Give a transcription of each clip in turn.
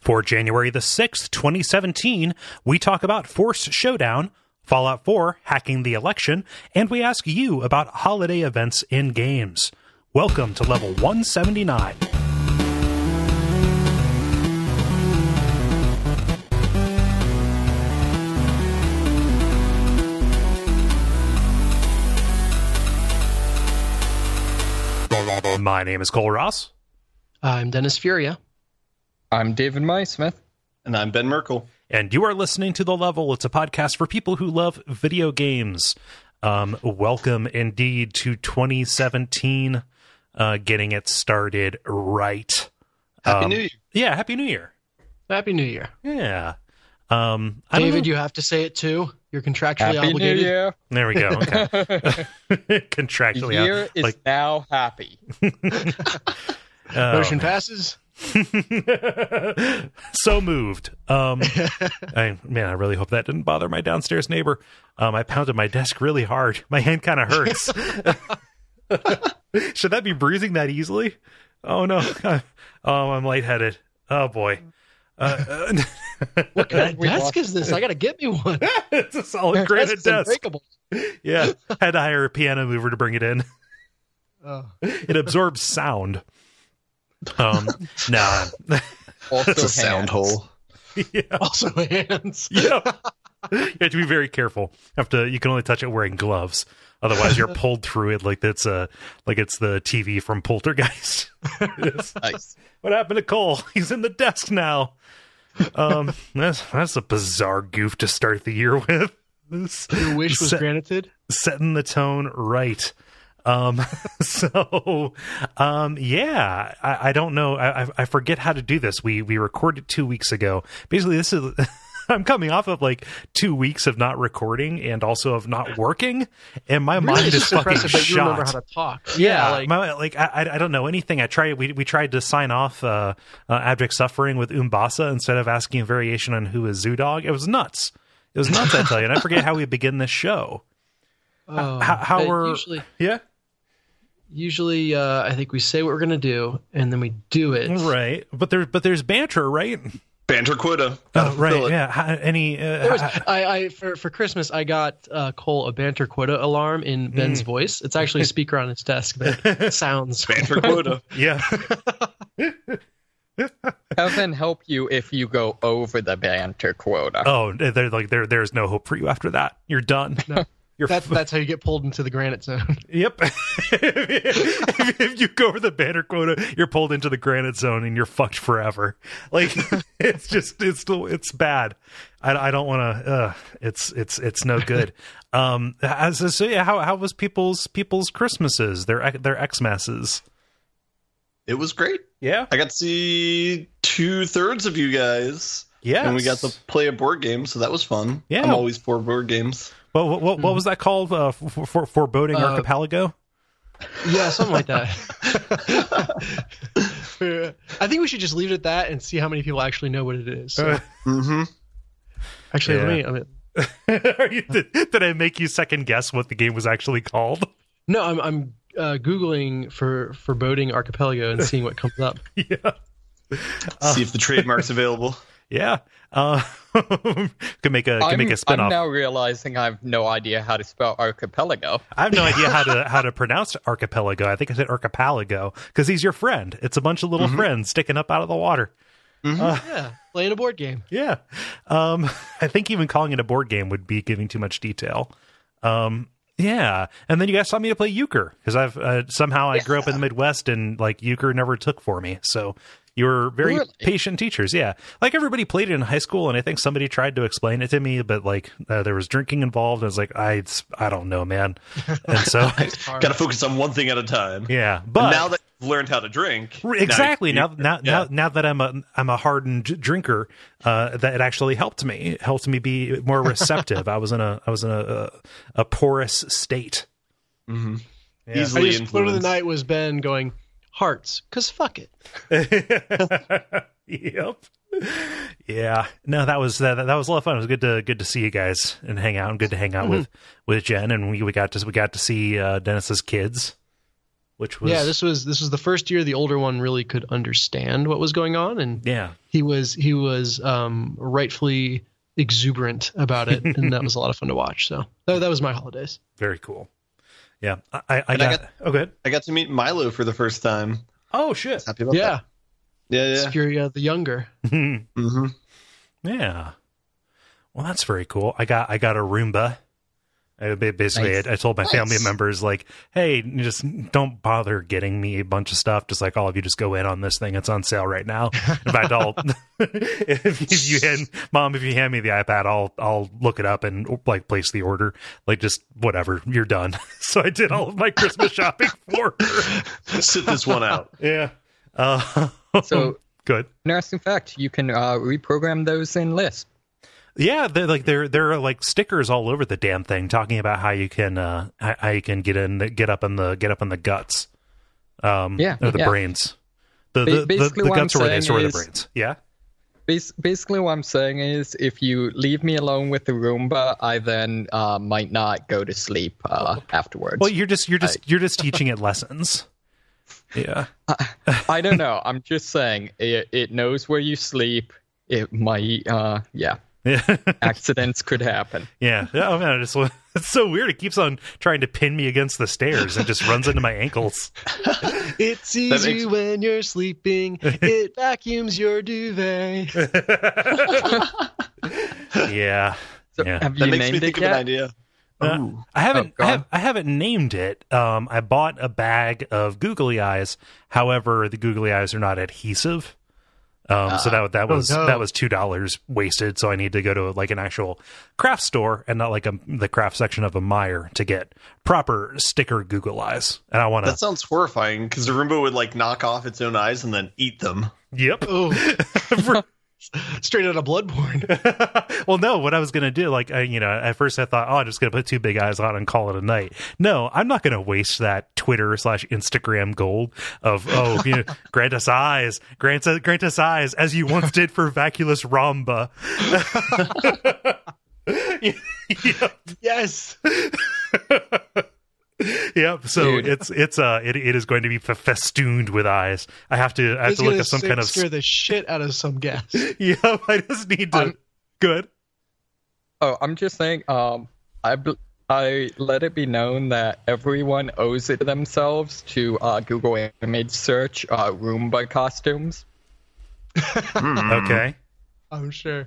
For January the 6th, 2017, we talk about Forced Showdown, Fallout 4, Hacking the Election, and we ask you about holiday events in games. Welcome to level 179. My name is Kole Ross. I'm Dennis Furia. I'm David Maismith. And I'm Ben Merkel. And you are listening to The Level. It's a podcast for people who love video games. Welcome indeed to 2017, getting it started right. Happy New Year. Yeah, Happy New Year. Happy New Year. Yeah. David, you have to say it too. You're contractually Happy obligated. New Year. There we go. Okay. Contractually. The year is now happy. Motion passes. So moved. I really hope that didn't bother my downstairs neighbor. I pounded my desk really hard. My hand kind of hurts. Should that be bruising that easily? Oh no. I'm lightheaded. Oh boy. What kind of desk is this? I gotta get me one. It's a solid granite desk. Unbreakable. Yeah. Had to hire a piano mover to bring it in. Oh. It absorbs sound. Nah. Also It's a sound hole. Yeah. Also hands. Yeah. You have to be very careful. You can only touch it wearing gloves. Otherwise you're pulled through it like it's the TV from Poltergeist. Nice. What happened to Kole? He's in the desk now. That's a bizarre goof to start the year with. Your wish was granted. Setting the tone right. Yeah, I don't know. I forget how to do this. We recorded 2 weeks ago. Basically, this is I'm coming off of like 2 weeks of not recording and also of not working, and my mind is fucking shot. That you remember how to talk. Yeah, I don't know anything. We tried to sign off Abject Suffering with Umbasa instead of asking a variation on who is Zoodog. It was nuts. I tell you, and I forget how we begin this show. How we're Usually, I think we say what we're going to do, and then we do it. Right, but there's banter, right? Banter quota. Oh, right, yeah. For Christmas, I got Kole a banter quota alarm in Ben's voice. It's actually a speaker on his desk that sounds Banter quota. Yeah. Have Ben help you if you go over the banter quota. Oh, there's no hope for you after that. You're done. No. That's how you get pulled into the granite zone. Yep. If you go over the banner quota, you're pulled into the granite zone and you're fucked forever. Like it's bad. I don't want to. It's no good. How was people's Christmases? Their Xmasses? It was great. Yeah, I got to see 2/3 of you guys. Yeah, and we got to play a board game, so that was fun. Yeah, I'm always for board games. Well, what was that called? Foreboding Archipelago? Yeah, something like that. I think we should just leave it at that and see how many people actually know what it is. So. Actually, did I make you second guess what the game was actually called? No, I'm Googling for Foreboding Archipelago and seeing what comes up. Yeah. See if the trademark's available. Yeah. Can make a spin-off. I'm now realizing I have no idea how to spell archipelago. I have no idea how to pronounce archipelago. I think I said archipelago because he's your friend. It's a bunch of little friends sticking up out of the water. Yeah, playing a board game. Yeah. I think even calling it a board game would be giving too much detail. Yeah, and then you guys taught me to play euchre because I've somehow I grew up in the Midwest and like euchre never took for me. So you were very patient teachers. Yeah, like everybody played it in high school, and I think somebody tried to explain it to me, but like there was drinking involved. I was like, I don't know, man. And so got to focus on one thing at a time. Yeah, but and now that you've learned how to drink, exactly now that I'm a hardened drinker, that it actually helped me. It helped me be more receptive. I was in a porous state. Mm-hmm. Yeah. Easily influenced. Quote of the night was Ben going hearts because fuck it. Yep. Yeah. No, that was a lot of fun. It was good to see you guys and hang out, and good to hang out with Jen, and we got to see Dennis's kids. which was this was the first year the older one really could understand what was going on, and yeah. he was rightfully exuberant about it, and that was a lot of fun to watch. So that was my holidays. Very cool. Yeah, I got. Oh, good. I got to meet Milo for the first time. Oh shit! Happy about that. Yeah. Furia the younger. Mm-hmm. Yeah. Well, that's very cool. I got a Roomba. Basically, Nice. I told my family members, like, hey, just don't bother getting me a bunch of stuff. Just like all of you, just go in on this thing. It's on sale right now. In fact, if you hand me the iPad, I'll look it up and like place the order. Like, just whatever, you're done. So I did all of my Christmas shopping for her. Sit this one out. Yeah. So, good. Interesting fact: you can reprogram those in Lisp. Yeah, there are like stickers all over the damn thing talking about how you can get up in the guts, or the brains. The guts are where they store the brains. Yeah. Basically, what I'm saying is, if you leave me alone with the Roomba, I then might not go to sleep afterwards. Well, you're just teaching it lessons. Yeah. I don't know. I'm just saying it knows where you sleep. It might, yeah. Accidents could happen. Yeah. Oh man, it's so weird. It keeps on trying to pin me against the stairs and just runs into my ankles. It sees you when you're sleeping. It vacuums your duvet. Yeah. So Yeah. have you That makes me named think it of an yet? idea. I haven't named it. I bought a bag of googly eyes. However, the googly eyes are not adhesive. So that was $2 wasted. So I need to go to like an actual craft store and not like the craft section of a Meijer to get proper sticker Google eyes. And I want to. That sounds horrifying because the Roomba would like knock off its own eyes and then eat them. Yep. Oh, straight out of Bloodborne. Well, no, what I was going to do, like, at first I thought, I'm just going to put 2 big eyes on and call it a night. No, I'm not going to waste that Twitter/Instagram gold of, grant us eyes, grant us eyes, as you once did for Vaculus Ramba. Yep. Yes. Yep. So Dude. it is going to be festooned with eyes. I have to look at some kind of scare the shit out of some gas. Yep. I just need to. Good. Oh, I'm just saying. I let it be known that everyone owes it to themselves to Google image search Roomba costumes. Okay. I'm sure.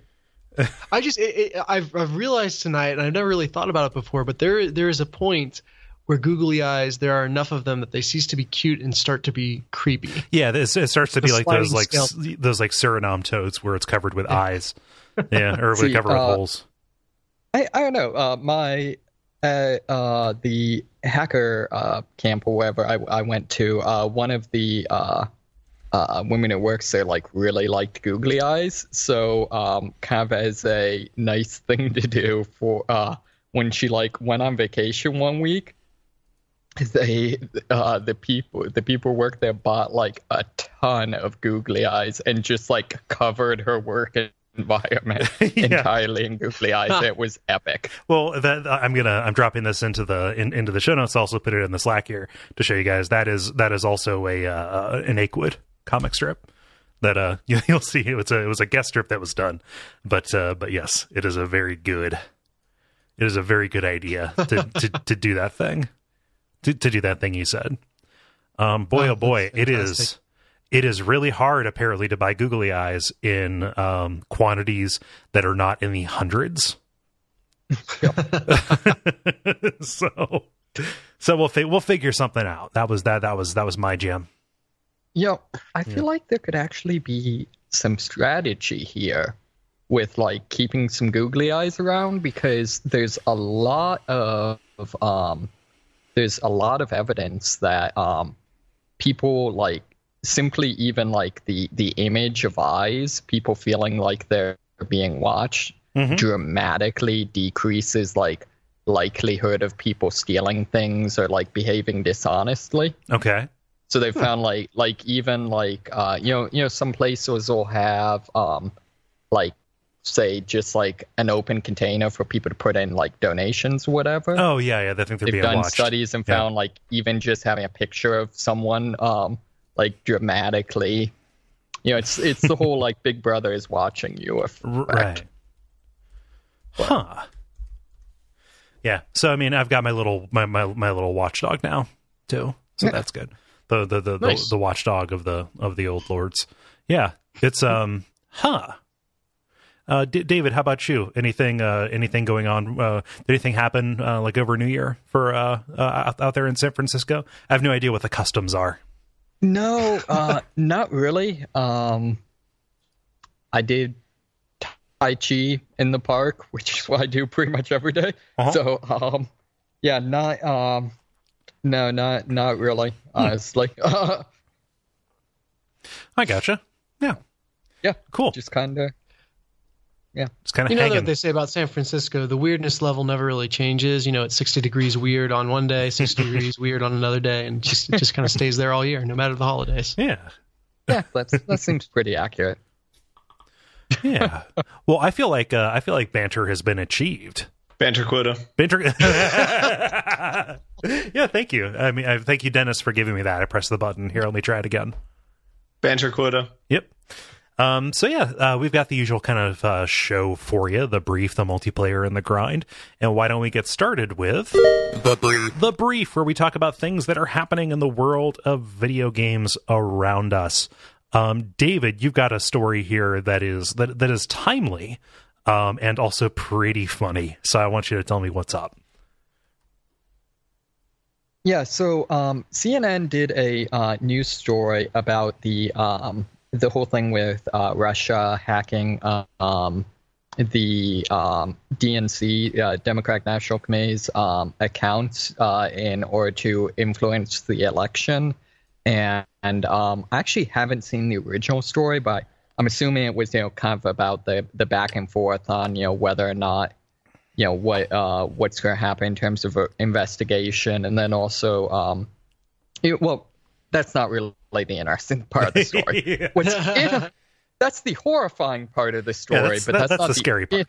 I've realized tonight, and I've never really thought about it before, but there is a point where googly eyes, there are enough of them that they cease to be cute and start to be creepy. Yeah, it starts to be like those sliding Suriname toads where it's covered with eyes. Yeah, or covered with holes. I don't know. The hacker camp or wherever I went to, one of the women who works there like really liked googly eyes, so kind of as a nice thing to do for when she like went on vacation one week, the people work there bought like a ton of googly eyes and just like covered her work environment entirely in googly eyes. It was epic. Well, I'm dropping this into the show notes. Also put it in the Slack here to show you guys. That is also an Achewood comic strip that you'll see. It was a guest strip that was done, but yes, it is a very good idea to do that thing. To do that thing you said. Boy, oh boy, it is really hard apparently to buy googly eyes in quantities that are not in the hundreds. So we'll figure something out. That was my jam. I feel like there could actually be some strategy here with like keeping some googly eyes around, because there's a lot of evidence that people like simply even like the image of eyes, people feeling like they're being watched, dramatically decreases like likelihood of people stealing things or like behaving dishonestly. Okay. So they found like even like some places will have like say just like an open container for people to put in like donations or whatever. Oh yeah, they think they're They've being done watched. studies and found like even just having a picture of someone like dramatically, it's the whole like Big Brother is watching you effect. Right. Huh. Yeah. So I mean, I've got my little watchdog now too. So that's good. The watchdog of the old lords. Yeah. It's David, how about you? Anything going on? Did anything happen like over New Year for out there in San Francisco? I have no idea what the customs are. No, not really. I did Tai Chi in the park, which is what I do pretty much every day. Uh-huh. So, yeah, not really, honestly. I gotcha. Yeah. Yeah. Cool. Just kind of. Yeah. Just kind of You know hanging. what they say about San Francisco, the weirdness level never really changes. It's 60 degrees weird on one day, 60 degrees weird on another day, and just kind of stays there all year, no matter the holidays. Yeah. Yeah, that seems pretty accurate. Yeah. Well, I feel like banter has been achieved. Banter quota. Banter. Yeah, thank you. I mean, thank you, Dennis, for giving me that. I pressed the button. Here, let me try it again. Banter quota. Yep. So yeah, we've got the usual kind of show for you, the brief, the multiplayer, and the grind. And why don't we get started with the brief, where we talk about things that are happening in the world of video games around us. David, you've got a story here that is timely, and also pretty funny. So I want you to tell me what's up. Yeah, so CNN did a news story about the whole thing with Russia hacking the DNC, Democratic National Committee's accounts in order to influence the election. And I actually haven't seen the original story, but I'm assuming it was, kind of about the back and forth on, whether or not, what's going to happen in terms of investigation. And then also, that's not really the interesting part of the story. Yeah. That's the horrifying part of the story, yeah, but that's not the scary part.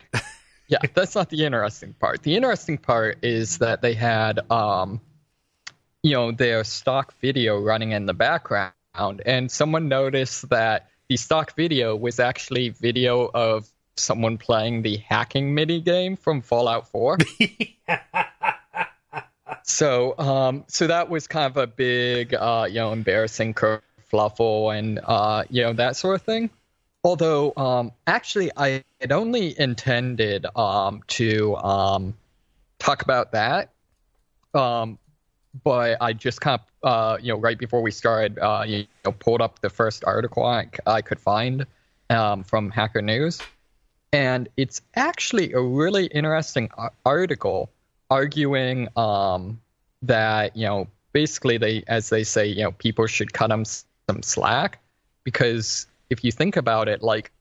Yeah, that's not the interesting part. The interesting part is that they had, their stock video running in the background, and someone noticed that the stock video was actually video of someone playing the hacking mini game from Fallout 4. So that was kind of a big, embarrassing kerfluffle and, that sort of thing. Although, actually, I had only intended to talk about that. But I just kind of, right before we started, pulled up the first article I could find from Hacker News. And it's actually a really interesting article arguing that, basically as they say, people should cut them some slack. Because if you think about it, like,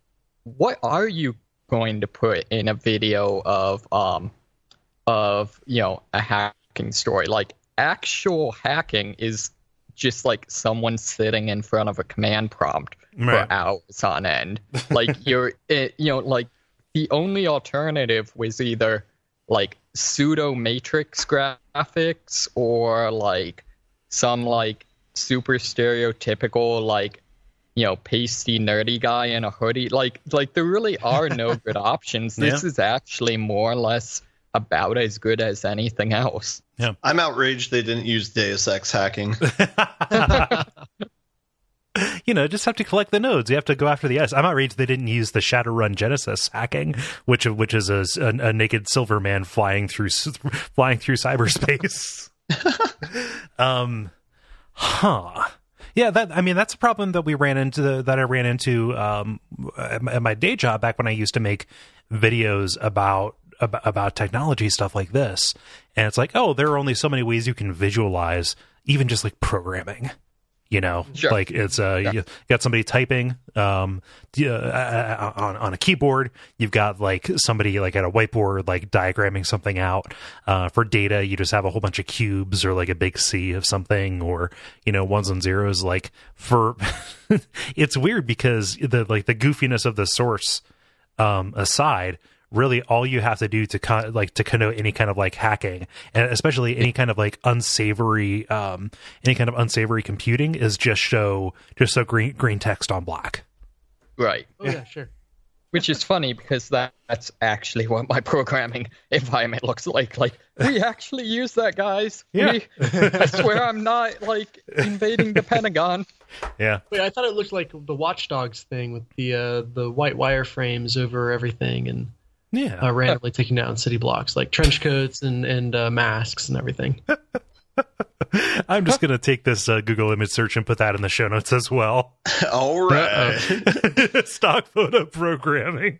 what are you going to put in a video of a hacking story? Like, actual hacking is just like someone sitting in front of a command prompt for hours on end. Like like the only alternative was either like pseudo matrix graphics or like some like super stereotypical like pasty nerdy guy in a hoodie. Like there really are no good options. This is actually more or less about as good as anything else. Yeah. I'm outraged they didn't use Deus Ex hacking. Just have to collect the nodes. You have to go after the S. I'm outraged they didn't use the Shadowrun Genesis hacking, which is a naked silver man flying through cyberspace. Yeah, that's a problem that I ran into at my day job back when I used to make videos about technology stuff like this. And it's like, oh, there are only so many ways you can visualize even just like programming. Sure. Like it's you got somebody typing on a keyboard. You've got like somebody like at a whiteboard like diagramming something out. For data, you just have a whole bunch of cubes or like a big C of something, or ones and zeros. Like for it's weird because the goofiness of the source aside, really all you have to do to connote any kind of like hacking, and especially any kind of like unsavory computing, is just show green text on black. Right. Oh yeah, sure. Which is funny because that's actually what my programming environment looks like. Like, we actually use that, guys. Yeah. I swear I'm not, like, invading the Pentagon. Yeah. Wait, I thought it looked like the Watch Dogs thing with the white wireframes over everything and randomly taking down city blocks, like trench coats and masks and everything. I'm just going to take this Google image search and put that in the show notes as well. All right. Stock photo programming.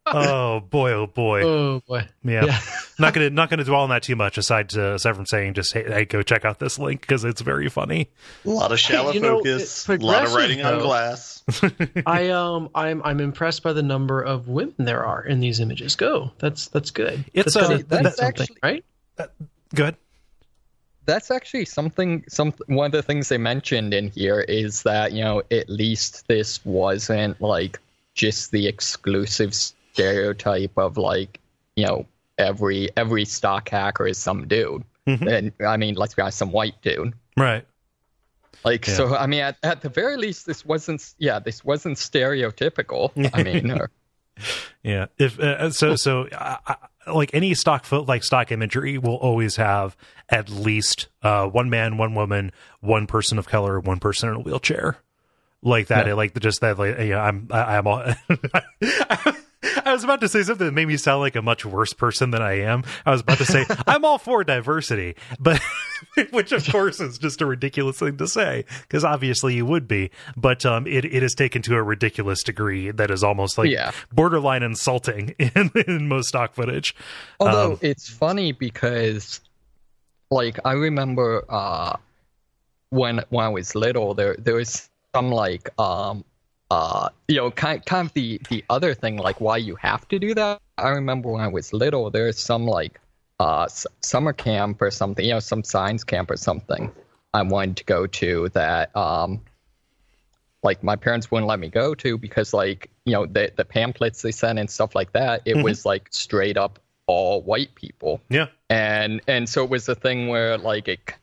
Oh boy. Oh boy. Yeah. Not gonna dwell on that too much, aside from saying just, hey, go check out this link because it's very funny. A lot of shallow focus, a lot of writing on glass. I'm impressed by the number of women there are in these images. That's good. It's that's actually right. Good. That's actually something. One of the things they mentioned in here is that, you know, at least this wasn't like just the exclusive stereotype of, like, you know, every stock hacker is some dude. Mm-hmm. And I mean, let's be honest, some white dude. Right. Like, so I mean, at the very least, this wasn't stereotypical. I mean, yeah. If like any stock imagery will always have at least one man, one woman, one person of color, one person in a wheelchair, like that. Like just that. Like, I'm all. I was about to say something that made me sound like a much worse person than I am. I was about to say I'm all for diversity, but which of course is just a ridiculous thing to say, because obviously you would be. But it is taken to a ridiculous degree that is almost like borderline insulting in most stock footage. Although it's funny because, like, I remember when I was little, there was some like you know, kind of the other thing, like why you have to do that. I remember when I was little, there's some like summer camp or something, you know, some science camp or something I wanted to go to that like my parents wouldn't let me go to because, like, you know, the pamphlets they sent and stuff like that, it was like straight up all white people. Yeah. And so it was a thing where, like,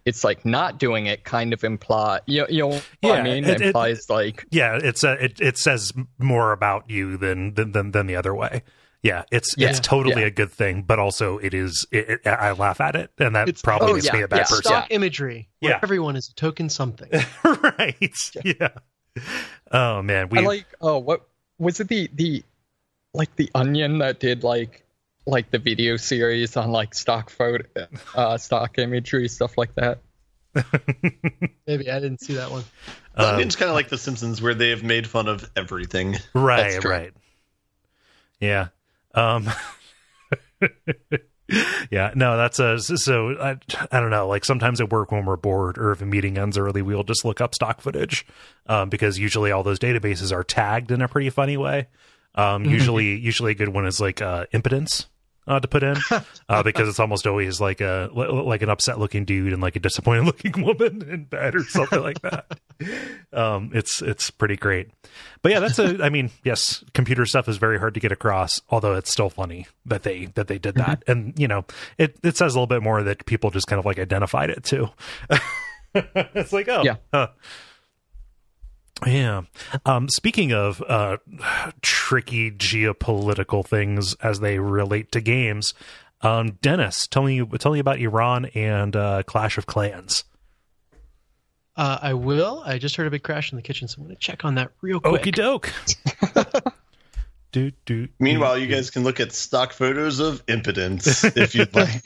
it's like not doing it kind of imply, you know what I mean? It implies like, it says more about you than the other way. Yeah, it's totally a good thing, but also I laugh at it, and that probably makes me a bad person. Stock imagery, where everyone is a token something. Right? Yeah. Oh man, what was it? The Onion that did like the video series on like stock stock imagery, stuff like that. Maybe I didn't see that one. It's kind of like The Simpsons, where they have made fun of everything. Right. Right. Yeah. Yeah. No, that's so I don't know. Like sometimes at work when we're bored or if a meeting ends early, we'll just look up stock footage, because usually all those databases are tagged in a pretty funny way. Usually a good one is like impotence to put in, because it's almost always like an upset looking dude and like a disappointed looking woman in bed or something like that. It's pretty great. But yeah, I mean, yes, computer stuff is very hard to get across, although it's still funny that they did that. And you know, it says a little bit more that people just kind of like identified it too. It's like, yeah. Speaking of tricky geopolitical things as they relate to games, Dennis, tell me about Iran and Clash of Clans. I will. I just heard a big crash in the kitchen, so I'm going to check on that real quick. Okie doke. Meanwhile, you guys can look at stock photos of impotence if you'd like.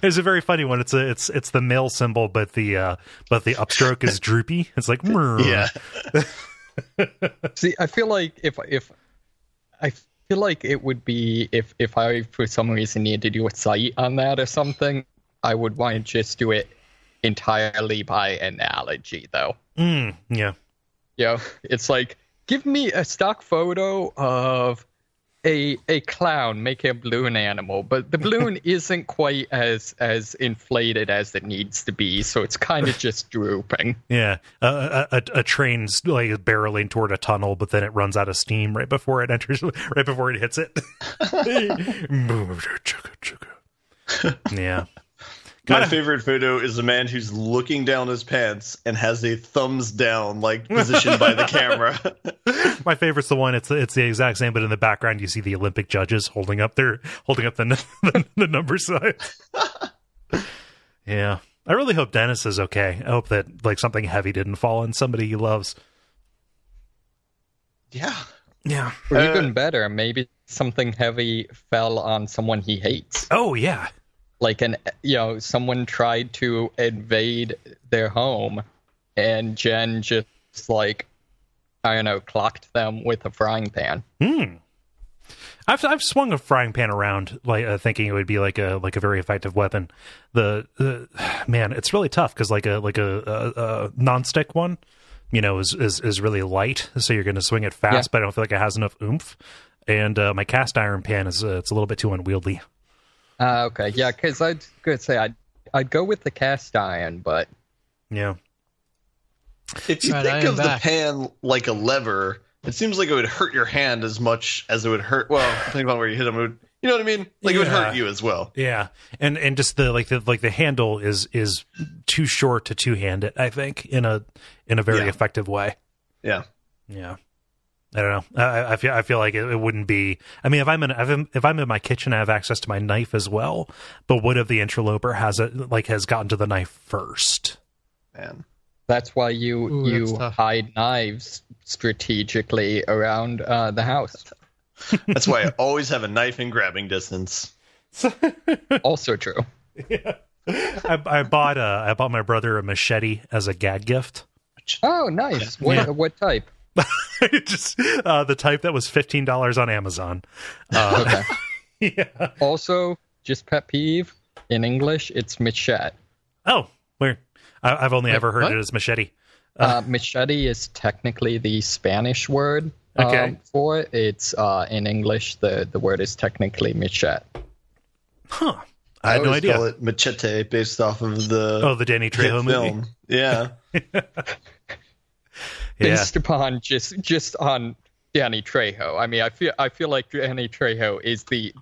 There's a very funny one. It's the male symbol, but the upstroke is droopy. It's like yeah. See, I feel like if it would be if I for some reason needed to do a site on that or something, I would want to just do it entirely by analogy, though. Yeah. You know, it's like, give me a stock photo of a clown making a balloon animal, but the balloon isn't quite as inflated as it needs to be, so it's kind of just drooping. Yeah, a train's like barreling toward a tunnel, but then it runs out of steam right before it enters, right before it hits it. Yeah. My favorite photo is a man who's looking down his pants and has a thumbs down, like, positioned by the camera. My favorite's the one. It's the exact same, but in the background you see the Olympic judges holding up the number sign. Yeah, I really hope Dennis is okay. I hope that like something heavy didn't fall on somebody he loves. Yeah. Or even better, maybe something heavy fell on someone he hates. Oh yeah. Like someone tried to invade their home, and Jen just like, I don't know, clocked them with a frying pan. I've swung a frying pan around, like thinking it would be like a very effective weapon. The man, it's really tough because like a nonstick one, is really light, so you're going to swing it fast, but I don't feel like it has enough oomph. And my cast iron pan is it's a little bit too unwieldy. Okay, yeah, because I'd say I'd go with the cast iron, but yeah. If you think of the pan like a lever, it seems like it would hurt your hand as much as it would hurt. Well, depending on where you hit them, you know what I mean? Like it would hurt you as well. Yeah, and just the handle is too short to two-hand it. I think in a very effective way. Yeah. I don't know. I feel like it wouldn't be. I mean, if I'm in my kitchen, I have access to my knife as well. But what if the interloper has gotten to the knife first? Man, that's why you hide knives strategically around the house. That's why I always have a knife in grabbing distance. Also true. Yeah. I bought my brother a machete as a gag gift. Oh, nice. What type? Just the type that was $15 on Amazon. Okay. Yeah. Also, just pet peeve, in English, it's machete. Oh, weird. I've only ever heard it as machete. Machete is technically the Spanish word for it. It's in English, the word is technically machete. Huh. I had no idea. Call it machete based off of the Danny Trejo movie. Yeah. Based upon just on Danny Trejo. I mean, I feel like Danny Trejo is the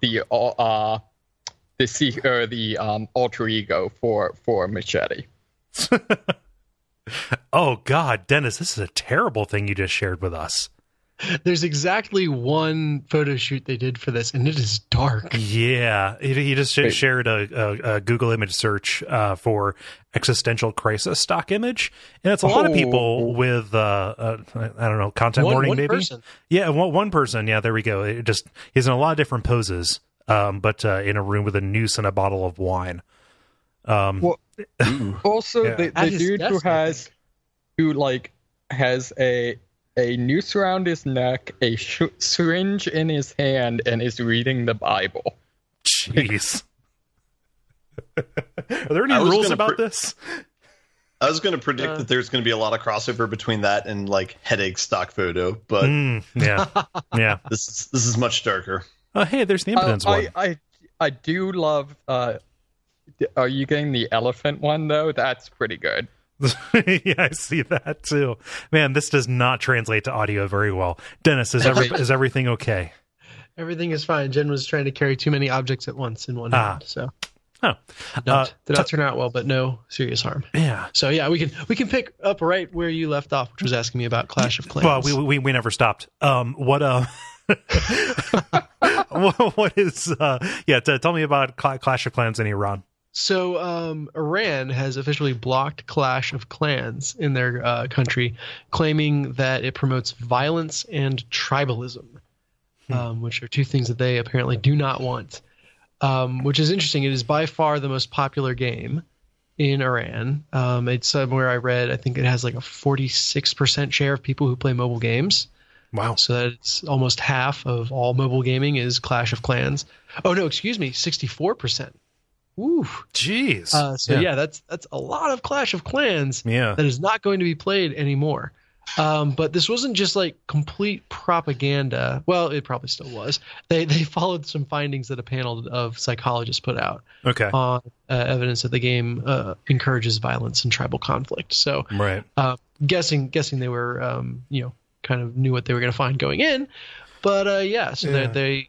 alter ego for Machete. Oh God, Dennis, this is a terrible thing you just shared with us. There's exactly one photo shoot they did for this, and it is dark. Yeah, he just shared a Google image search for existential crisis stock image, and it's a lot of people with I don't know, content warning one maybe. Person. Yeah, one person. Yeah, there we go. He's in a lot of different poses, but in a room with a noose and a bottle of wine. Also, the dude who has a noose around his neck, a syringe in his hand, and is reading the Bible. Jeez. Are there any rules about this? I was going to predict that there's going to be a lot of crossover between that and headache stock photo, but yeah. This is much darker. Oh, hey, there's the impotence one. I do love. Are you getting the elephant one though? That's pretty good. Yeah, I see that too. Man, this does not translate to audio very well. Dennis, is everything okay? Everything is fine. Jen was trying to carry too many objects at once in one hand, so did not turn out well, but no serious harm. Yeah. So yeah, we can pick up right where you left off, which was asking me about Clash of Clans. Well, we never stopped. What is tell me about Clash of Clans in Iran. So Iran has officially blocked Clash of Clans in their country, claiming that it promotes violence and tribalism, which are two things that they apparently do not want, which is interesting. It is by far the most popular game in Iran. It's somewhere I read, I think it has like a 46% share of people who play mobile games. Wow. So that's almost half of all mobile gaming is Clash of Clans. Oh, no, excuse me, 64%. Ooh, jeez. That's a lot of Clash of Clans that is not going to be played anymore. But this wasn't just like complete propaganda. Well, it probably still was. They followed some findings that a panel of psychologists put out on evidence that the game encourages violence and tribal conflict. So, guessing they were kind of knew what they were going to find going in. But they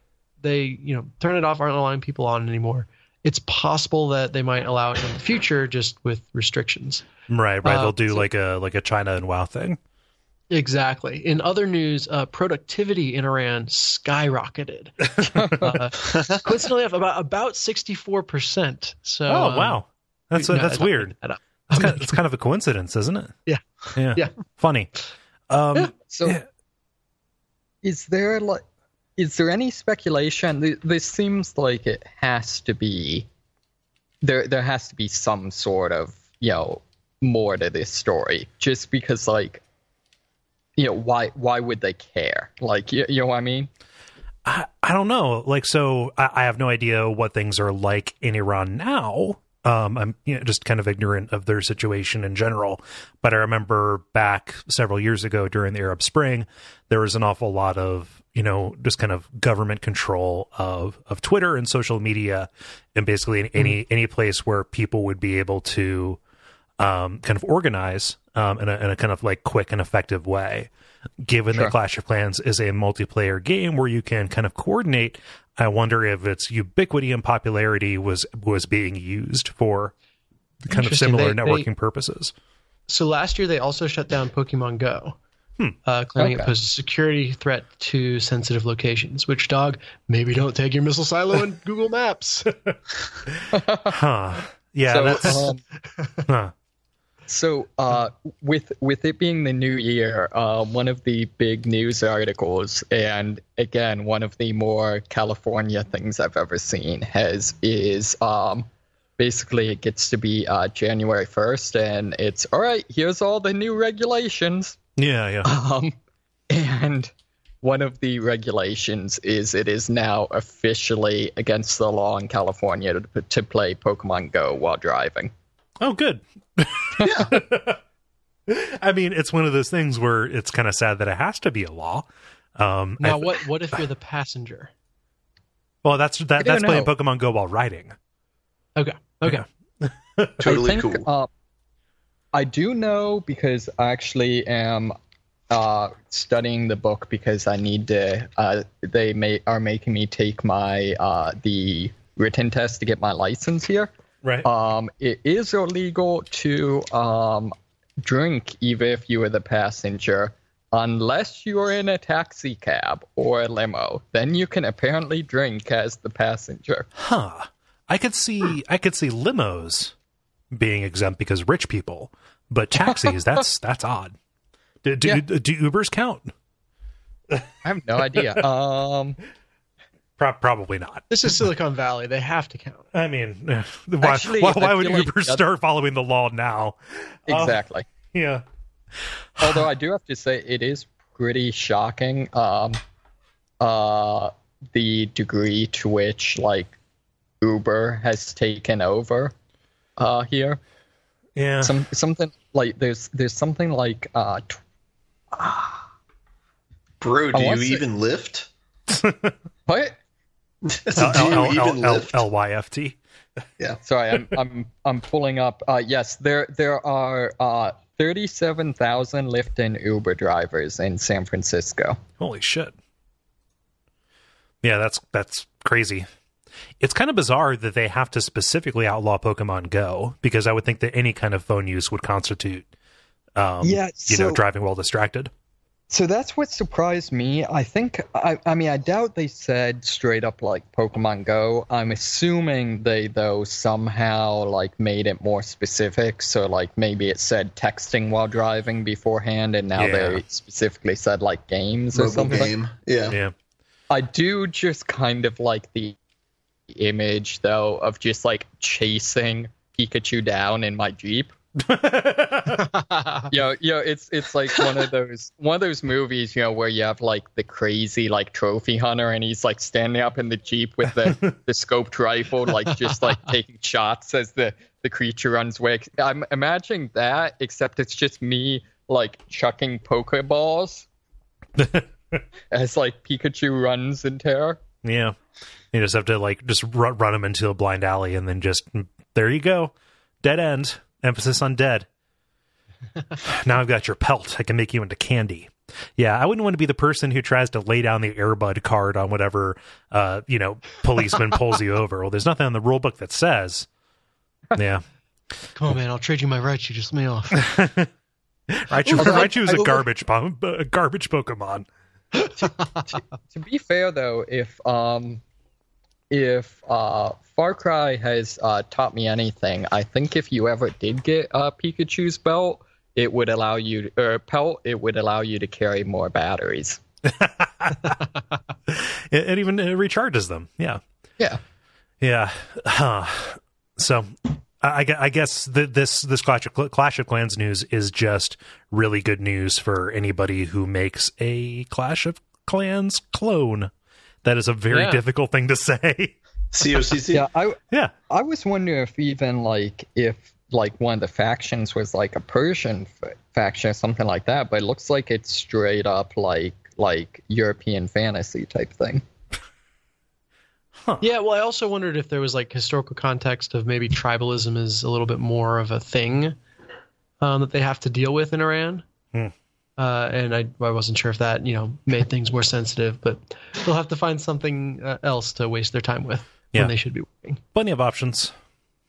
turn it off, aren't allowing people on anymore. It's possible that they might allow it in the future, just with restrictions. Right. They'll do like a China and WoW thing. Exactly. In other news, productivity in Iran skyrocketed. Coincidentally, about 64%. So, wow, that's weird. It's kind of a coincidence, isn't it? Yeah. Funny. Is there any speculation? This seems like it has to be. There has to be some sort of more to this story, just because why would they care? You know what I mean? I don't know. I have no idea what things are like in Iran now. I'm just kind of ignorant of their situation in general. But I remember back several years ago during the Arab Spring, there was an awful lot of, just kind of government control of Twitter and social media, and basically any place where people would be able to kind of organize in a kind of quick and effective way. Given that Clash of Clans is a multiplayer game where you can kind of coordinate, I wonder if its ubiquity and popularity was being used for kind of similar networking purposes. So last year they also shut down Pokemon Go, claiming it posed a security threat to sensitive locations. Which, dog, maybe don't take your missile silo in Google Maps. Yeah, So, with it being the new year, one of the big news articles, and again, one of the more California things I've ever seen, is basically it gets to be January 1st, and it's all right. Here's all the new regulations. Yeah. And one of the regulations is it is now officially against the law in California to play Pokemon Go while driving. Oh, good. Yeah. I mean, it's one of those things where it's kind of sad that it has to be a law. Now, what if you're the passenger? Well, that's playing Pokemon Go while riding. Okay. Totally cool. I do know because I actually am studying the book because I need to. Are making me take my the written test to get my license here. Right. It is illegal to drink even if you are the passenger, unless you are in a taxi cab or a limo. Then you can apparently drink as the passenger. Huh. I could see limos being exempt because rich people, but taxis that's odd. Do Ubers count? I have no idea. Probably not. This is Silicon Valley. They have to count. I mean, why would Uber start following the law now? Exactly. Yeah. Although I do have to say it is pretty shocking the degree to which Uber has taken over here. Yeah. Something like there's something like Bro, do you even lift? What? LYFT. Yeah. Sorry, I'm pulling up. Yes, there are 37,000 Lyft and Uber drivers in San Francisco. Holy shit. Yeah, that's crazy. It's kind of bizarre that they have to specifically outlaw Pokemon Go, because I would think that any kind of phone use would constitute driving while distracted. So that's what surprised me. I think, I mean, I doubt they said straight up Pokemon Go. I'm assuming they, though, somehow made it more specific. So maybe it said texting while driving beforehand, and now they specifically said games or something. Game. Yeah. I do just kind of like the image, though, of just chasing Pikachu down in my Jeep. It's like one of those movies, where you have the crazy trophy hunter, and he's standing up in the Jeep with the scoped rifle, just taking shots as the creature runs away. I'm imagining that, except it's just me like chucking Pokeballs as like Pikachu runs in terror. Yeah, you just have to like just run him into a blind alley, and then just there you go, dead end. Emphasis on dead. Now I've got your pelt. I can make you into candy. Yeah, I wouldn't want to be the person who tries to lay down the Airbud card on whatever, policeman pulls you over. Well, there's nothing on the rule book that says. Yeah. Come on, man. I'll trade you my Raichu. Just let me off. Raichu is a garbage Pokemon. To be fair, though, if Far Cry has taught me anything, I think if you ever did get Pikachu's belt, it would allow you it would allow you to carry more batteries. It even recharges them. Yeah. So I guess this Clash of Clans news is just really good news for anybody who makes a Clash of Clans clone. That is a very difficult thing to say. COCC? Yeah, I was wondering if even if one of the factions was like a Persian faction or something like that, but it looks like it's straight up like European fantasy type thing. Huh. Yeah, well, I also wondered if there was like historical context of maybe tribalism is a little bit more of a thing that they have to deal with in Iran. And I wasn't sure if that, made things more sensitive, but they'll have to find something else to waste their time with when they should be working. Plenty of options.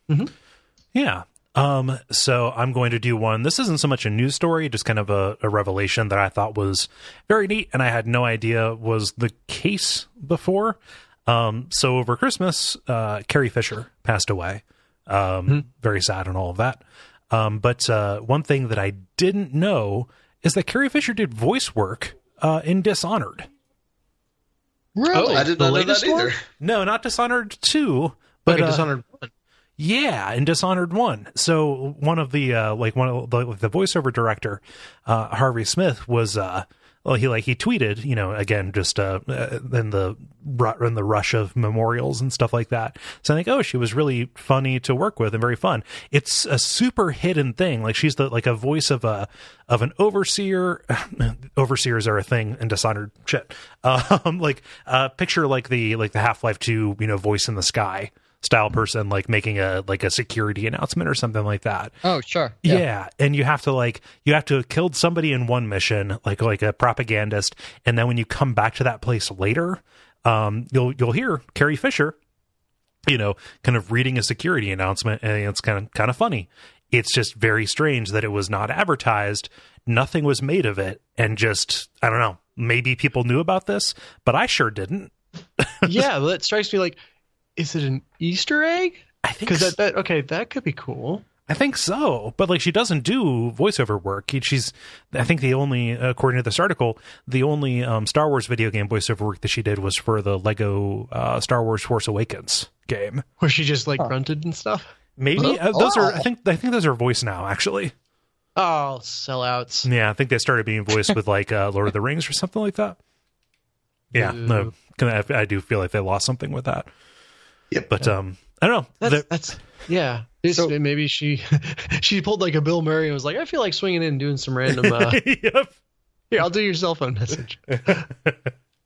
Mm-hmm. Yeah. So I'm going to do one. This isn't so much a news story, just kind of a revelation that I thought was very neat, and I had no idea was the case before. So over Christmas, Carrie Fisher passed away. Very sad and all of that. But one thing that I didn't know is that Carrie Fisher did voice work in Dishonored. Really? I did not know that either. No, not Dishonored 2, but Dishonored 1. Yeah, in Dishonored 1. So one of the the voiceover director, Harvey Smith, was he tweeted, again, just in the rush of memorials and stuff like that, saying she was really funny to work with and very fun. It's a super hidden thing. Like she's a voice of an overseer. Overseers are a thing in Dishonored shit. Picture like the Half-Life 2 voice in the sky style person, like making a security announcement or something like that. Oh, sure. Yeah. And you have to have killed somebody in one mission, like a propagandist, and then when you come back to that place later, you'll hear Carrie Fisher, kind of reading a security announcement, and it's kind of funny. It's just very strange that it was not advertised, nothing was made of it, and just, I don't know, maybe people knew about this, but I sure didn't. Yeah, well, it strikes me like, is it an Easter egg? I think because that could be cool. I think so, but she doesn't do voiceover work. I think the only, according to this article, the only Star Wars video game voiceover work that she did was for the Lego Star Wars Force Awakens game, where she just grunted and stuff. Maybe those are. I think those are voiced now, actually. Oh, sellouts! Yeah, I think they started being voiced with Lord of the Rings or something like that. Yeah, no, I do feel like they lost something with that. Yep. But I don't know. That's yeah. So maybe she pulled like a Bill Murray and was like, I feel like swinging in and doing some random. Yep. Here, I'll do your cell phone message.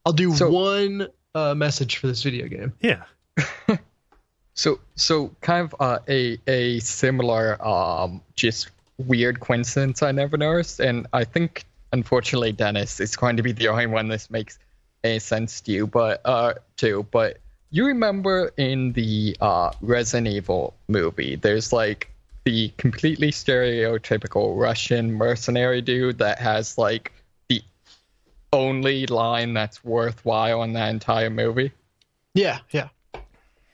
I'll do one message for this video game. Yeah. So kind of a similar just weird coincidence I never noticed, and I think unfortunately Dennis is going to be the only one this makes any sense to you, but you remember in the Resident Evil movie, there's the completely stereotypical Russian mercenary dude that has the only line that's worthwhile in that entire movie? Yeah.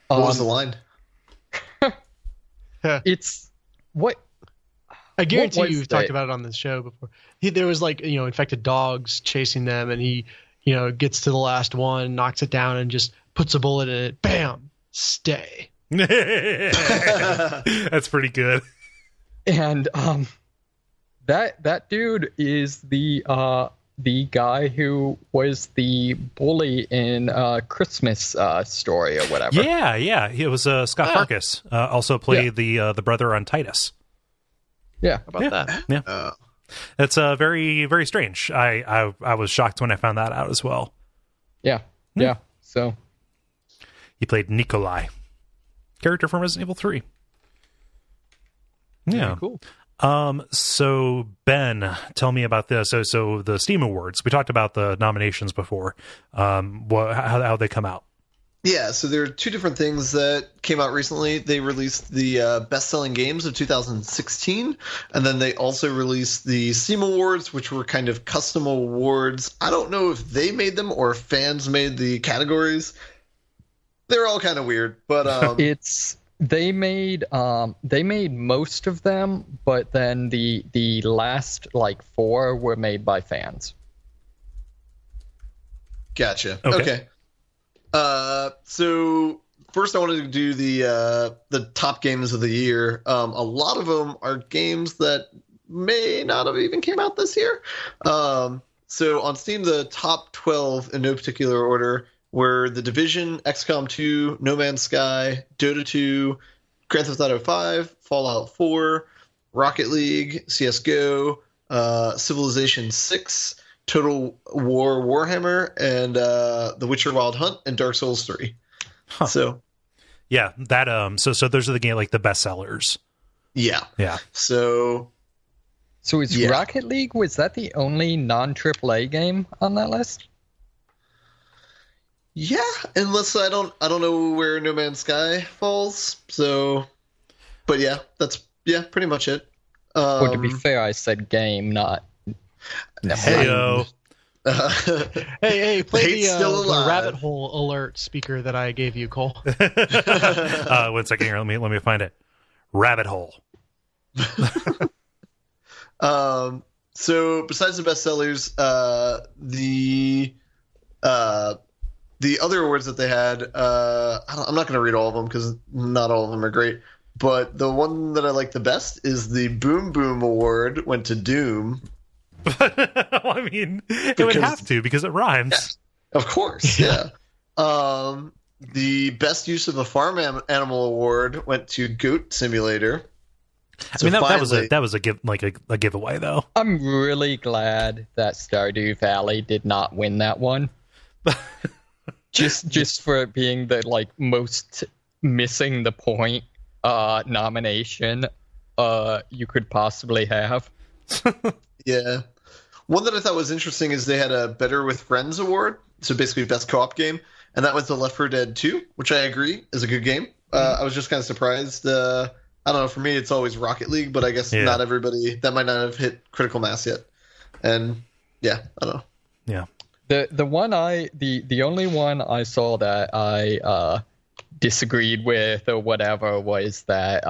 What was the line? It's what I guarantee you've talked about it on this show before. There was infected dogs chasing them, and he gets to the last one, knocks it down, and just puts a bullet in it. Bam! Stay. That's pretty good. And that dude is the guy who was the bully in Christmas Story or whatever. Yeah. It was Scott Farkas. Also played the brother on Titus. Yeah. How about that? Yeah. It's very, very strange. I was shocked when I found that out as well. Yeah. So he played Nikolai, character from Resident Evil 3. Yeah, very cool. So Ben, tell me about this. So the Steam Awards. We talked about the nominations before. How they come out? Yeah, so there are two different things that came out recently. They released the best-selling games of 2016, and then they also released the Steam Awards, which were kind of custom awards. I don't know if they made them or if fans made the categories. They're all kind of weird, but they made most of them, but then the last like 4 were made by fans. Gotcha. Okay. So first I wanted to do the top games of the year. A lot of them are games that may not have even came out this year. So on Steam, the top 12 in no particular order were The Division, XCOM 2, No Man's Sky, Dota 2, Grand Theft Auto 5, Fallout 4, Rocket League, CSGO, Civilization 6, Total War Warhammer, and The Witcher Wild Hunt, and Dark Souls 3. Huh. So, yeah, that so those are the game like the best sellers. Yeah. So is Rocket League, was that the only non-AAA game on that list? Yeah, unless I don't know where No Man's Sky falls. So, but yeah, that's pretty much it. Well, to be fair, I said game, not. Hey, hey, play the rabbit hole alert speaker that I gave you, Kole. 1 second here. Let me find it. Rabbit hole. So besides the bestsellers, the other awards that they had, I'm not going to read all of them because not all of them are great. But the one that I like the best is the Boom Boom Award went to Doom. I mean, it would have to because it rhymes. Yeah, of course, yeah. The best use of a farm animal award went to Goat Simulator. So I mean, that was a giveaway though. I'm really glad that Stardew Valley did not win that one. just for it being the like most missing the point nomination you could possibly have. Yeah. One that I thought was interesting is they had a Better with Friends award, so basically best co-op game, and that went to Left 4 Dead 2, which I agree is a good game. I was just kind of surprised. I don't know, for me it's always Rocket League, but I guess not everybody, that might not have hit critical mass yet. And yeah, I don't know. Yeah. The only one I saw that I disagreed with or whatever was that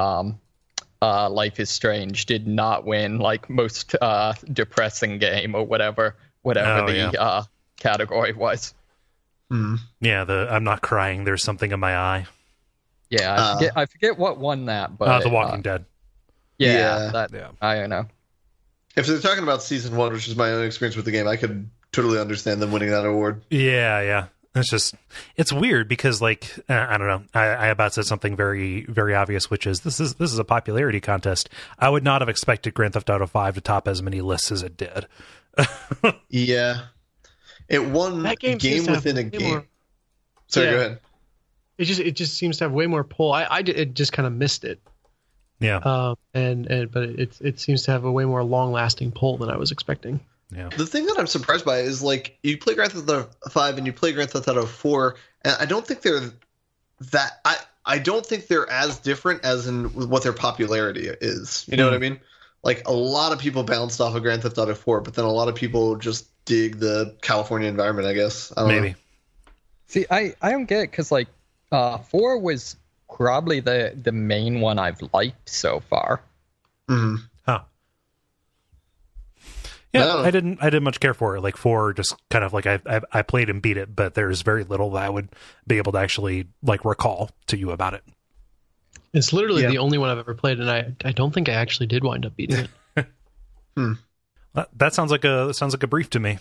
Life is Strange did not win like most depressing game or whatever category was. Yeah, I'm not crying. There's something in my eye. Yeah, I forget what won that, but The Walking Dead. Yeah, I don't know. If they're talking about season 1, which is my own experience with the game, I could totally understand them winning that award. Yeah. It's weird because like I don't know. I about said something very, very obvious, which is this is a popularity contest. I would not have expected Grand Theft Auto 5 to top as many lists as it did. Yeah, it won game within a game. Sorry, go ahead. It just seems to have way more pull. I just kind of missed it. Yeah. But it seems to have a way more long lasting pull than I was expecting. Yeah. The thing that I'm surprised by is like you play Grand Theft Auto 5 and you play Grand Theft Auto 4, and I don't think they're that. I don't think they're as different as in what their popularity is. You know what I mean? Like a lot of people bounced off of Grand Theft Auto 4, but then a lot of people just dig the California environment. I guess maybe. See, I don't get it because like 4 was probably the main one I've liked so far. Mm-hmm. Huh. Yeah, I didn't much care for it. Like 4, just kind of like I played and beat it, but there's very little that I would be able to actually like recall to you about it. It's literally the only one I've ever played, and I don't think I actually did wind up beating it. That sounds like a brief to me.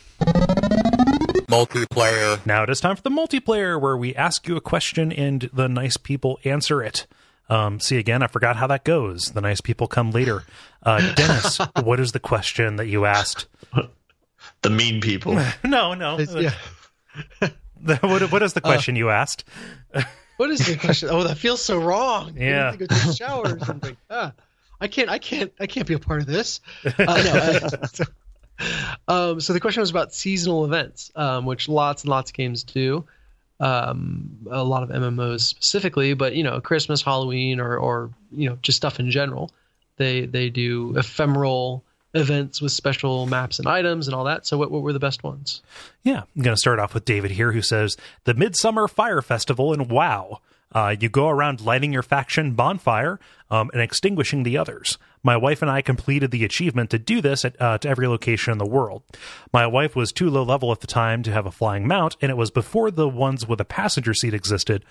Multiplayer. Now it is time for the multiplayer, where we ask you a question and the nice people answer it. See, again, I forgot how that goes. The nice people come later. Dennis, what is the question that you asked? The mean people. No. Yeah. What is the question you asked? What is the question? Oh, that feels so wrong. Yeah. I need to go take a shower or something. I can't be a part of this. So the question was about seasonal events, which lots and lots of games do. A lot of MMOs specifically, but Christmas, Halloween, or just stuff in general. They do ephemeral events with special maps and items and all that. So what were the best ones? Yeah, I'm going to start off with David here, who says the Midsummer Fire Festival in WoW. You go around lighting your faction bonfire and extinguishing the others. My wife and I completed the achievement to do this to every location in the world. My wife was too low level at the time to have a flying mount, and it was before the ones with a passenger seat existed.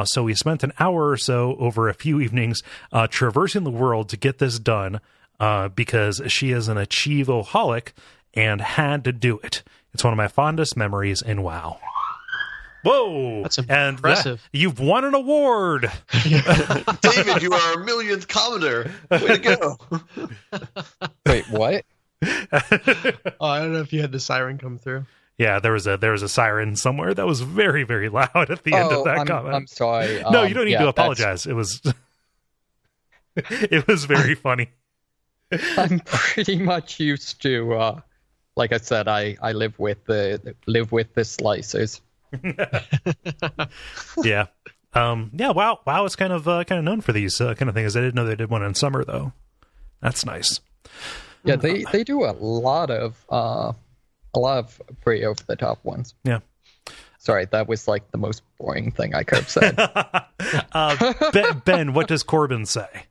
So we spent an hour or so over a few evenings traversing the world to get this done because she is an achieve-oholic and had to do it. It's one of my fondest memories in WoW. Whoa! That's impressive. And you've won an award. David, you are our millionth commenter. Way to go. Wait, what? I don't know if you had the siren come through. Yeah, there was a siren somewhere that was very, very loud at the end of that comment. I'm sorry. No, you don't need to apologize. It was very funny. I'm pretty much used to like I said, I live with the slicers. Yeah. Wow is kind of known for these kind of things. I didn't know they did one in summer though. That's nice. Yeah, they do a lot of pretty over the top ones. Yeah. Sorry, that was like the most boring thing I could have said. Ben, what does Corbin say?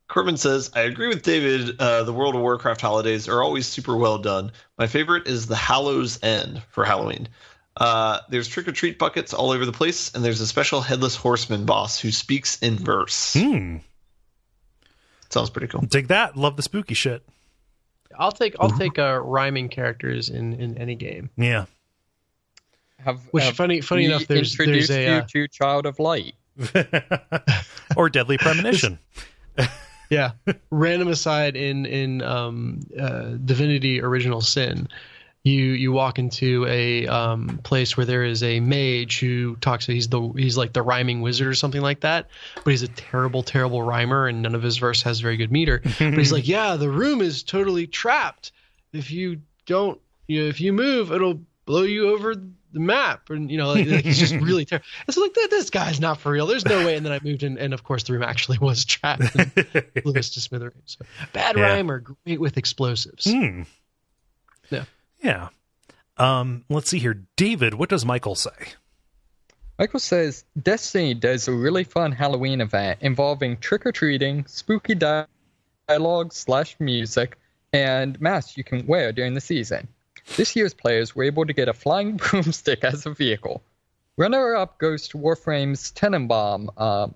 Corbin says, I agree with David. The World of Warcraft holidays are always super well done. My favorite is the Hallows End for Halloween. There's trick-or-treat buckets all over the place, and there's a special headless horseman boss who speaks in verse. Sounds pretty cool. Dig that. Love the spooky shit. I'll take rhyming characters in any game. Yeah. Funny enough, there's you to Child of Light. Or Deadly Premonition. Yeah. Random aside, in Divinity Original Sin, you walk into a place where there is a mage who talks. He's like the rhyming wizard or something like that. But he's a terrible, terrible rhymer, and none of his verse has very good meter. But he's like, yeah, the room is totally trapped. If you don't, if you move, it'll blow you over the map. And like he's just really terrible. It's like this guy's not for real. There's no way. And then I moved in, and of course the room actually was trapped and blew us to smithereens. So, bad rhymer, great with explosives. Yeah. Yeah. Let's see here. David, what does Michael say? Michael says, Destiny does a really fun Halloween event involving trick-or-treating, spooky dialogue/music, and masks you can wear during the season. This year's players were able to get a flying broomstick as a vehicle. Runner-up goes to Warframe's Tenenbaum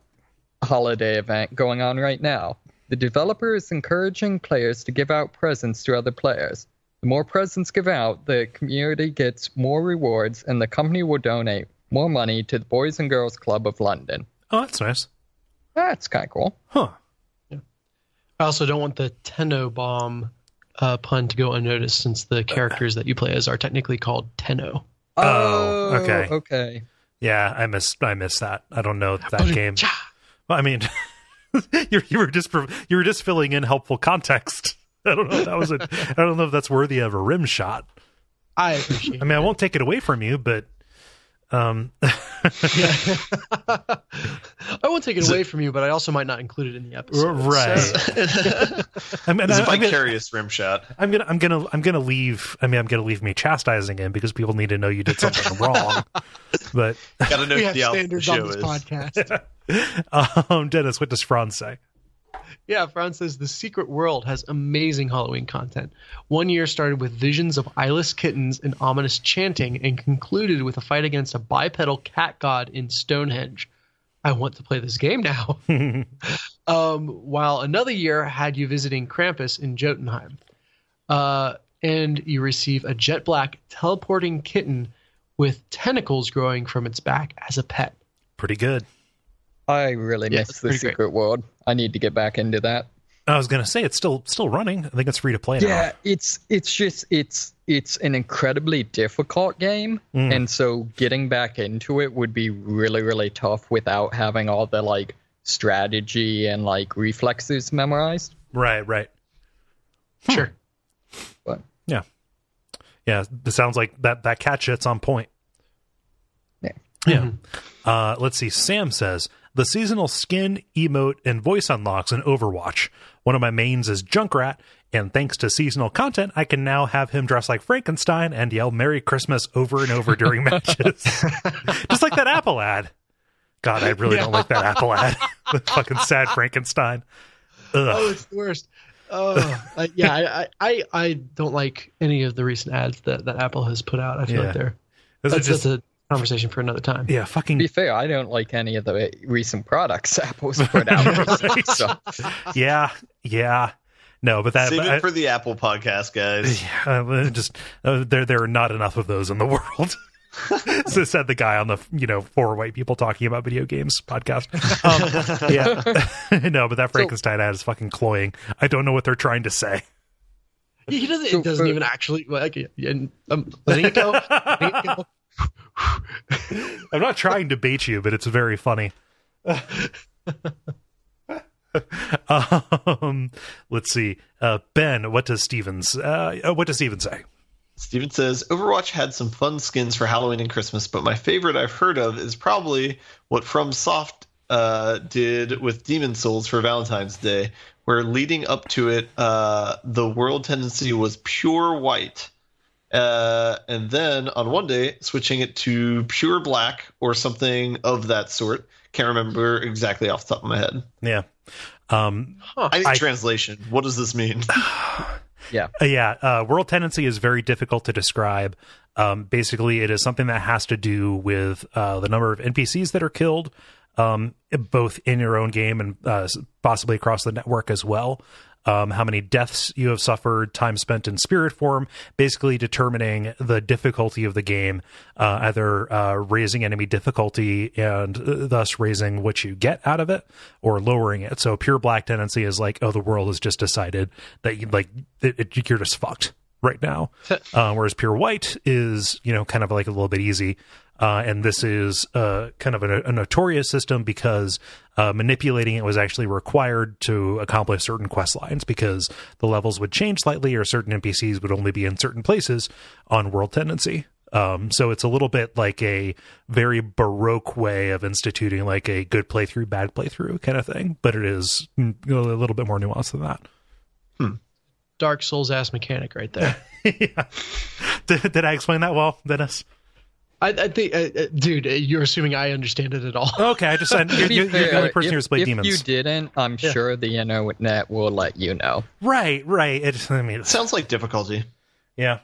holiday event going on right now. The developer is encouraging players to give out presents to other players. The more presents give out, the community gets more rewards, and the company will donate more money to the Boys and Girls Club of London. Oh, that's nice. That's kind of cool. Huh. Yeah. I also don't want the Tenno-bomb pun to go unnoticed, since the characters that you play as are technically called Tenno. Oh, okay. Okay. Yeah, I missed that. I don't know that game. Well, I mean, you were just filling in helpful context. I don't know if that was I don't know if that's worthy of a rim shot. I appreciate. I mean, I won't take it away from you, but I won't take it away from you, but I also might not include it in the episode. Right. So. It's a vicarious rim shot. I'm gonna leave. I mean, I'm gonna leave me chastising him because people need to know you did something wrong. But gotta know we what have the standards show on this is. podcast. Dennis, what does Franz say? Yeah, Franz says the Secret World has amazing Halloween content. One year started with visions of eyeless kittens and ominous chanting, and concluded with a fight against a bipedal cat god in Stonehenge. I want to play this game now. While another year had you visiting Krampus in Jotunheim. And you receive a jet black teleporting kitten with tentacles growing from its back as a pet. Pretty good. I really Yeah, miss it's the pretty great. Secret World. I need to get back into that. I was gonna say it's still running. I think it's free to play now. Yeah, it's an incredibly difficult game, and so getting back into it would be really, really tough without having all the like strategy and like reflexes memorized. Right. Sure. But Yeah. This sounds like that cat shit's on point. yeah. Yeah. Let's see. Sam says the seasonal skin, emote, and voice unlocks in Overwatch. One of my mains is Junkrat, and thanks to seasonal content, I can now have him dress like Frankenstein and yell "Merry Christmas" over and over during matches. Just like that Apple ad. God, I really don't like that Apple ad. The fucking sad Frankenstein. Ugh. Oh, it's the worst. Oh, I don't like any of the recent ads that Apple has put out. I feel like that's a conversation for another time. Yeah, To fucking be fair, I don't like any of the recent products Apple's put out. recently, so. yeah. No, but that Save it for the Apple podcast, guys. There are not enough of those in the world. So said the guy on the four white people talking about video games podcast. No, but that Frankenstein ad is fucking cloying. I don't know what they're trying to say. He doesn't. It doesn't even actually like. I'm letting it go. I'm not trying to bait you, but it's very funny. Let's see. Ben, what does Steven say? Steven says, Overwatch had some fun skins for Halloween and Christmas, but my favorite I've heard of is probably what FromSoft did with Demon Souls for Valentine's Day, where leading up to it, the world tendency was pure white. And then on one day, switching it to pure black or something of that sort. Can't remember exactly off the top of my head. Yeah. I think translation. What does this mean? World tendency is very difficult to describe. Basically, it is something that has to do with the number of NPCs that are killed, both in your own game and possibly across the network as well. How many deaths you have suffered, time spent in spirit form, basically determining the difficulty of the game, either raising enemy difficulty and thus raising what you get out of it, or lowering it. So pure black tendency is like, oh, the world has just decided that you're just fucked right now. Whereas pure white is, kind of like a little bit easy. And this is kind of a notorious system because manipulating it was actually required to accomplish certain quest lines, because the levels would change slightly or certain NPCs would only be in certain places on world tendency. So it's a little bit like a very Baroque way of instituting like a good playthrough, bad playthrough kind of thing, but it is a little bit more nuanced than that. Dark Souls ass mechanic right there. Yeah. Did I explain that well, Dennis? I think, dude, you're assuming I understand it at all. Okay, I just said you're the only person who's played Demons. If you didn't, I'm sure the internet will let you know. Right. It sounds like difficulty. Yeah.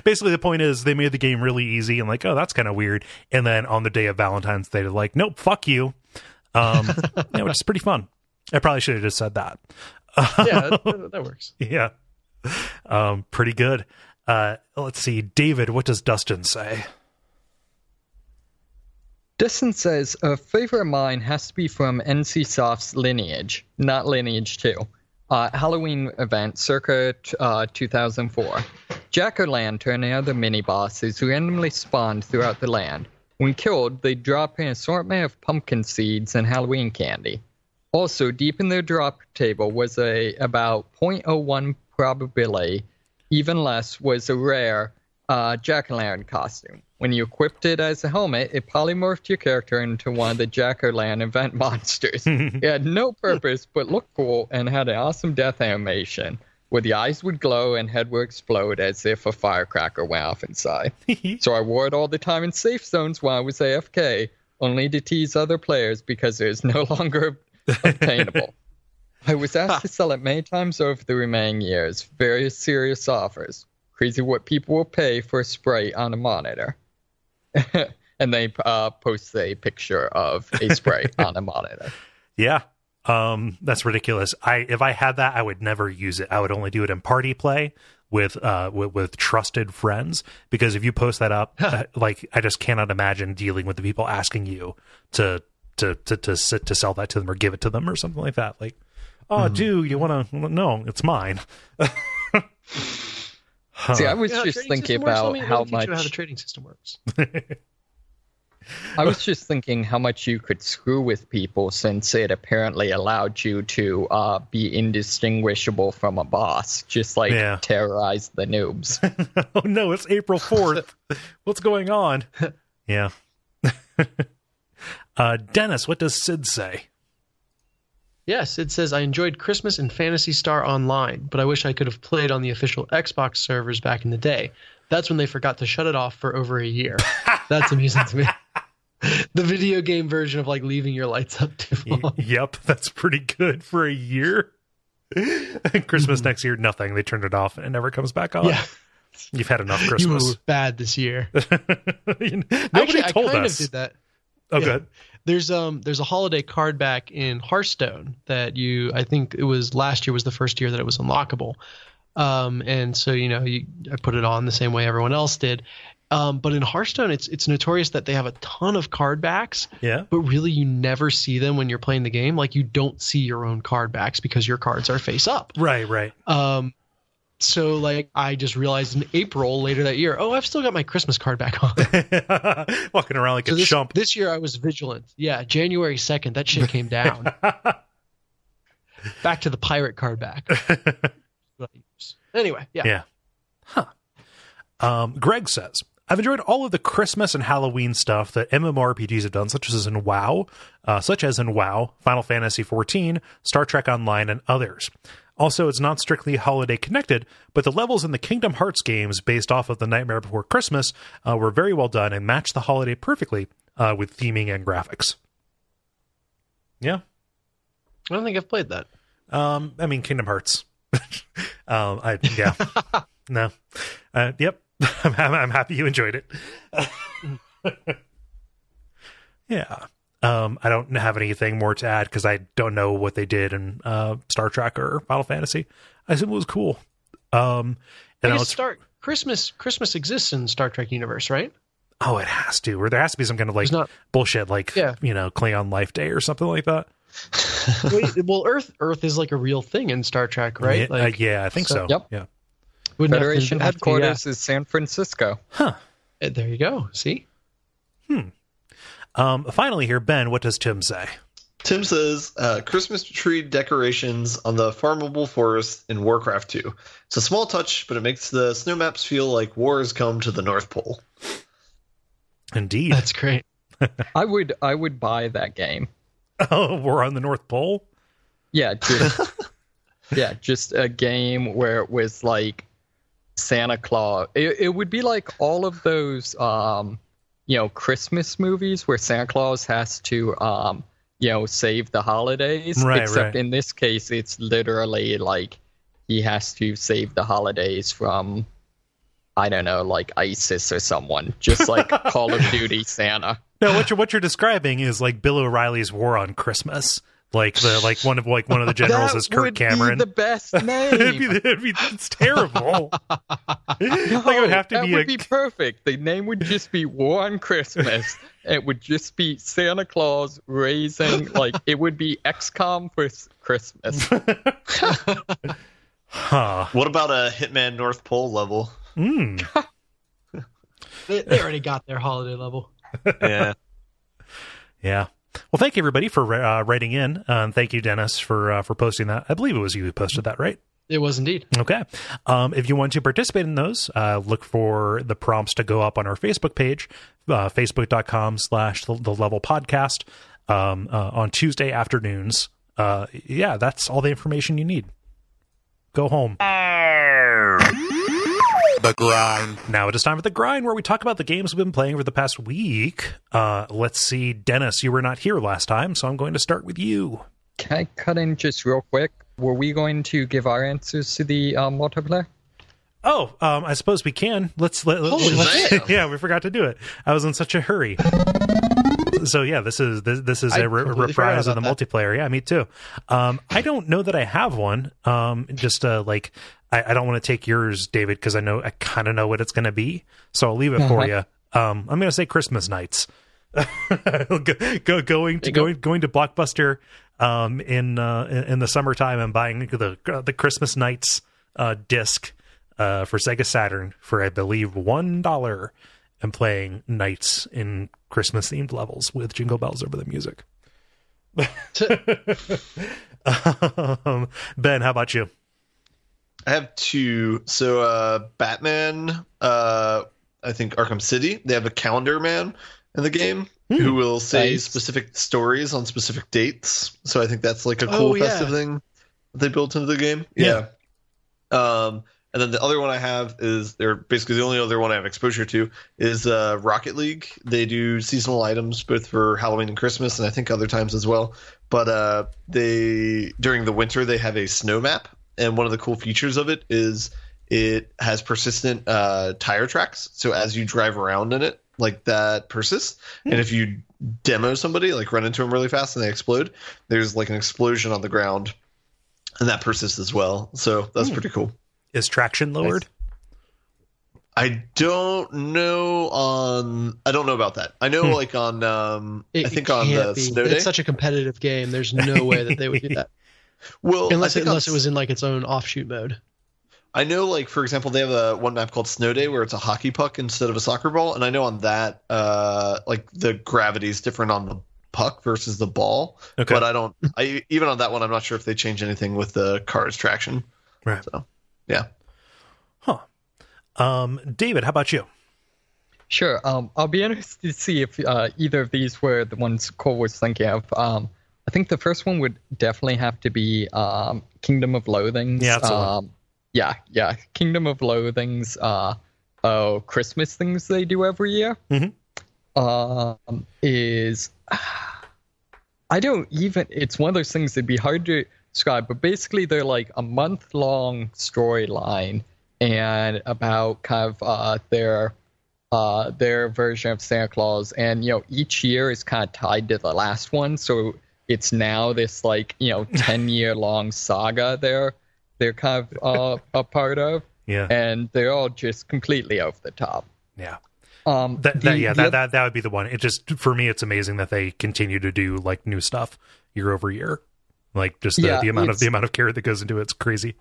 Basically, the point is they made the game really easy and like, oh, that's kind of weird. And then on the day of Valentine's Day, they're like, nope, fuck you. Which is pretty fun. I probably should have just said that. Yeah, that works. Yeah. Pretty good. Let's see. David, what does Dustin say? Dustin says, a favorite of mine has to be from NCSoft's Lineage, not Lineage 2. Halloween event circa 2004. Jack-o'-lantern and other mini-bosses randomly spawned throughout the land. When killed, they drop an assortment of pumpkin seeds and Halloween candy. Also, deep in their drop table was about 0.01 probability, even less, was a rare jack-o'-lantern costume. When you equipped it as a helmet, it polymorphed your character into one of the jack-o'-lantern event monsters. It had no purpose, but looked cool and had an awesome death animation, where the eyes would glow and head would explode as if a firecracker went off inside. So I wore it all the time in safe zones while I was AFK, only to tease other players because it is no longer obtainable. I was asked to sell it many times over the remaining years, various serious offers. Crazy what people will pay for a sprite on a monitor. And they post a picture of a sprite on a monitor. Yeah, that's ridiculous. If I had that, I would never use it. I would only do it in party play with trusted friends, because if you post that up, I just cannot imagine dealing with the people asking you to to sell that to them or give it to them or something like that. Like, oh, dude, you want to? No, it's mine. See, I was just thinking about how much how the trading system works. I was just thinking how much you could screw with people, since it apparently allowed you to be indistinguishable from a boss, just like terrorize the noobs. Oh no, it's April 4th. What's going on? Yeah. Dennis, what does Sid say? Yes, it says, I enjoyed Christmas and Phantasy Star Online, but I wish I could have played on the official Xbox servers back in the day. That's when they forgot to shut it off for over a year. That's amusing to me. The video game version of like leaving your lights up too long. Yep, that's pretty good for a year. Christmas next year, nothing. They turned it off and it never comes back on. Yeah. You've had enough Christmas. You were bad this year. Nobody Actually, told I kind us. of did that. Oh, good. There's a holiday card back in Hearthstone that I think it was last year was the first year that it was unlockable. And so, I put it on the same way everyone else did. But in Hearthstone, it's notorious that they have a ton of card backs. Yeah. But really, you never see them when you're playing the game. Like, you don't see your own card backs because your cards are face up. Right. So, like, I just realized in April later that year, I've still got my Christmas card back on. Walking around like a chump. This year I was vigilant. Yeah, January 2nd, that shit came down. Back to the pirate card back. Anyway, yeah. Huh. Greg says, I've enjoyed all of the Christmas and Halloween stuff that MMORPGs have done, such as in WoW, Final Fantasy XIV, Star Trek Online, and others. Also, it's not strictly holiday connected, but the levels in the Kingdom Hearts games based off of The Nightmare Before Christmas were very well done and matched the holiday perfectly with theming and graphics. Yeah. I don't think I've played that. I mean, Kingdom Hearts. No. Yep. I'm happy you enjoyed it. Yeah. I don't have anything more to add because I don't know what they did in Star Trek or Final Fantasy. I assume it was cool. And Christmas exists in Star Trek universe, right? Oh, it has to. Or there has to be some kind of bullshit like Klingon Life Day or something like that. Well, Earth is like a real thing in Star Trek, right? I think so. Yep. Yeah. Federation headquarters is San Francisco. Huh. There you go. See? Finally here, Ben, what does Tim say? Tim says, Christmas tree decorations on the farmable forest in Warcraft 2. It's a small touch, but it makes the snow maps feel like war has come to the North Pole. Indeed. That's great. I would buy that game. Oh, War on the North Pole? Yeah, just a game where it was like Santa Claus. It would be like all of those Christmas movies where Santa Claus has to save the holidays. Right, except in this case it's literally like he has to save the holidays from, I don't know, like ISIS or someone. Just like Call of Duty Santa. No, what you're describing is like Bill O'Reilly's War on Christmas. Like one of the generals is Kirk Cameron. That would be the best name. It's terrible. It would have to that would be perfect. The name would just be War on Christmas. It would just be Santa Claus raising, like, it would be XCOM for Christmas. Huh. What about a Hitman North Pole level? They already got their holiday level. Yeah. Yeah. Well, thank you, everybody, for writing in. Thank you, Dennis, for posting that. I believe it was you who posted that, right? It was indeed. Okay. If you want to participate in those, look for the prompts to go up on our Facebook page, facebook.com/the level podcast on Tuesday afternoons. That's all the information you need. Go home. The grind. Now it is time for the grind, where we talk about the games we've been playing over the past week. Let's see, Dennis, you were not here last time, so I'm going to start with you. Can I cut in just real quick? Were we going to give our answers to the multiplayer? Oh, I suppose we can. Let's yeah, we forgot to do it. I was in such a hurry. So yeah, this is a reprise of the multiplayer. Yeah, me too. I don't know that I have one. I don't want to take yours, David, because I kind of know what it's going to be. So I'll leave it for you. I'm going to say Christmas Nights. going to Blockbuster in the summertime and buying the Christmas Nights disc for Sega Saturn for, I believe, $1, and playing nights in Christmas themed levels with jingle bells over the music. Ben, how about you? I have two. So Batman, I think Arkham City, they have a calendar man in the game who will say specific stories on specific dates. So I think that's like a cool festive thing that they built into the game. Yeah. And then the other one I have is, they're basically the only other one I have exposure to, is Rocket League. They do seasonal items both for Halloween and Christmas, and I think other times as well. But during the winter, they have a snow map. And one of the cool features of it is it has persistent tire tracks. So as you drive around in it, like, that persists. And if you demo somebody, like run into them really fast and they explode, there's like an explosion on the ground, and that persists as well. So that's pretty cool. Is traction lowered? I don't know about that. I know like on I think on the snow day. It's such a competitive game. There's no way that they would do that. Well, unless it was in like its own offshoot mode. I know, like, for example, they have one map called Snow Day where it's a hockey puck instead of a soccer ball, and I know on that like the gravity is different on the puck versus the ball. Okay. But even on that one, I'm not sure if they change anything with the car's traction. Right. So, yeah. Huh. David, how about you? Sure. I'll be interested to see if either of these were the ones Kole was thinking of. I think the first one would definitely have to be Kingdom of Loathings. Yeah, that's the one. Yeah. Kingdom of Loathings. Christmas things they do every year. Mm-hmm. It's one of those things that'd be hard to describe, but basically they're like a month-long storyline and about kind of their version of Santa Claus, and each year is kind of tied to the last one, so it's now this 10-year long saga they're kind of a part of. Yeah, and they're all just completely over the top. Yeah. That would be the one. It just, for me, it's amazing that they continue to do like new stuff year over year. Like just the amount of care that goes into it's crazy.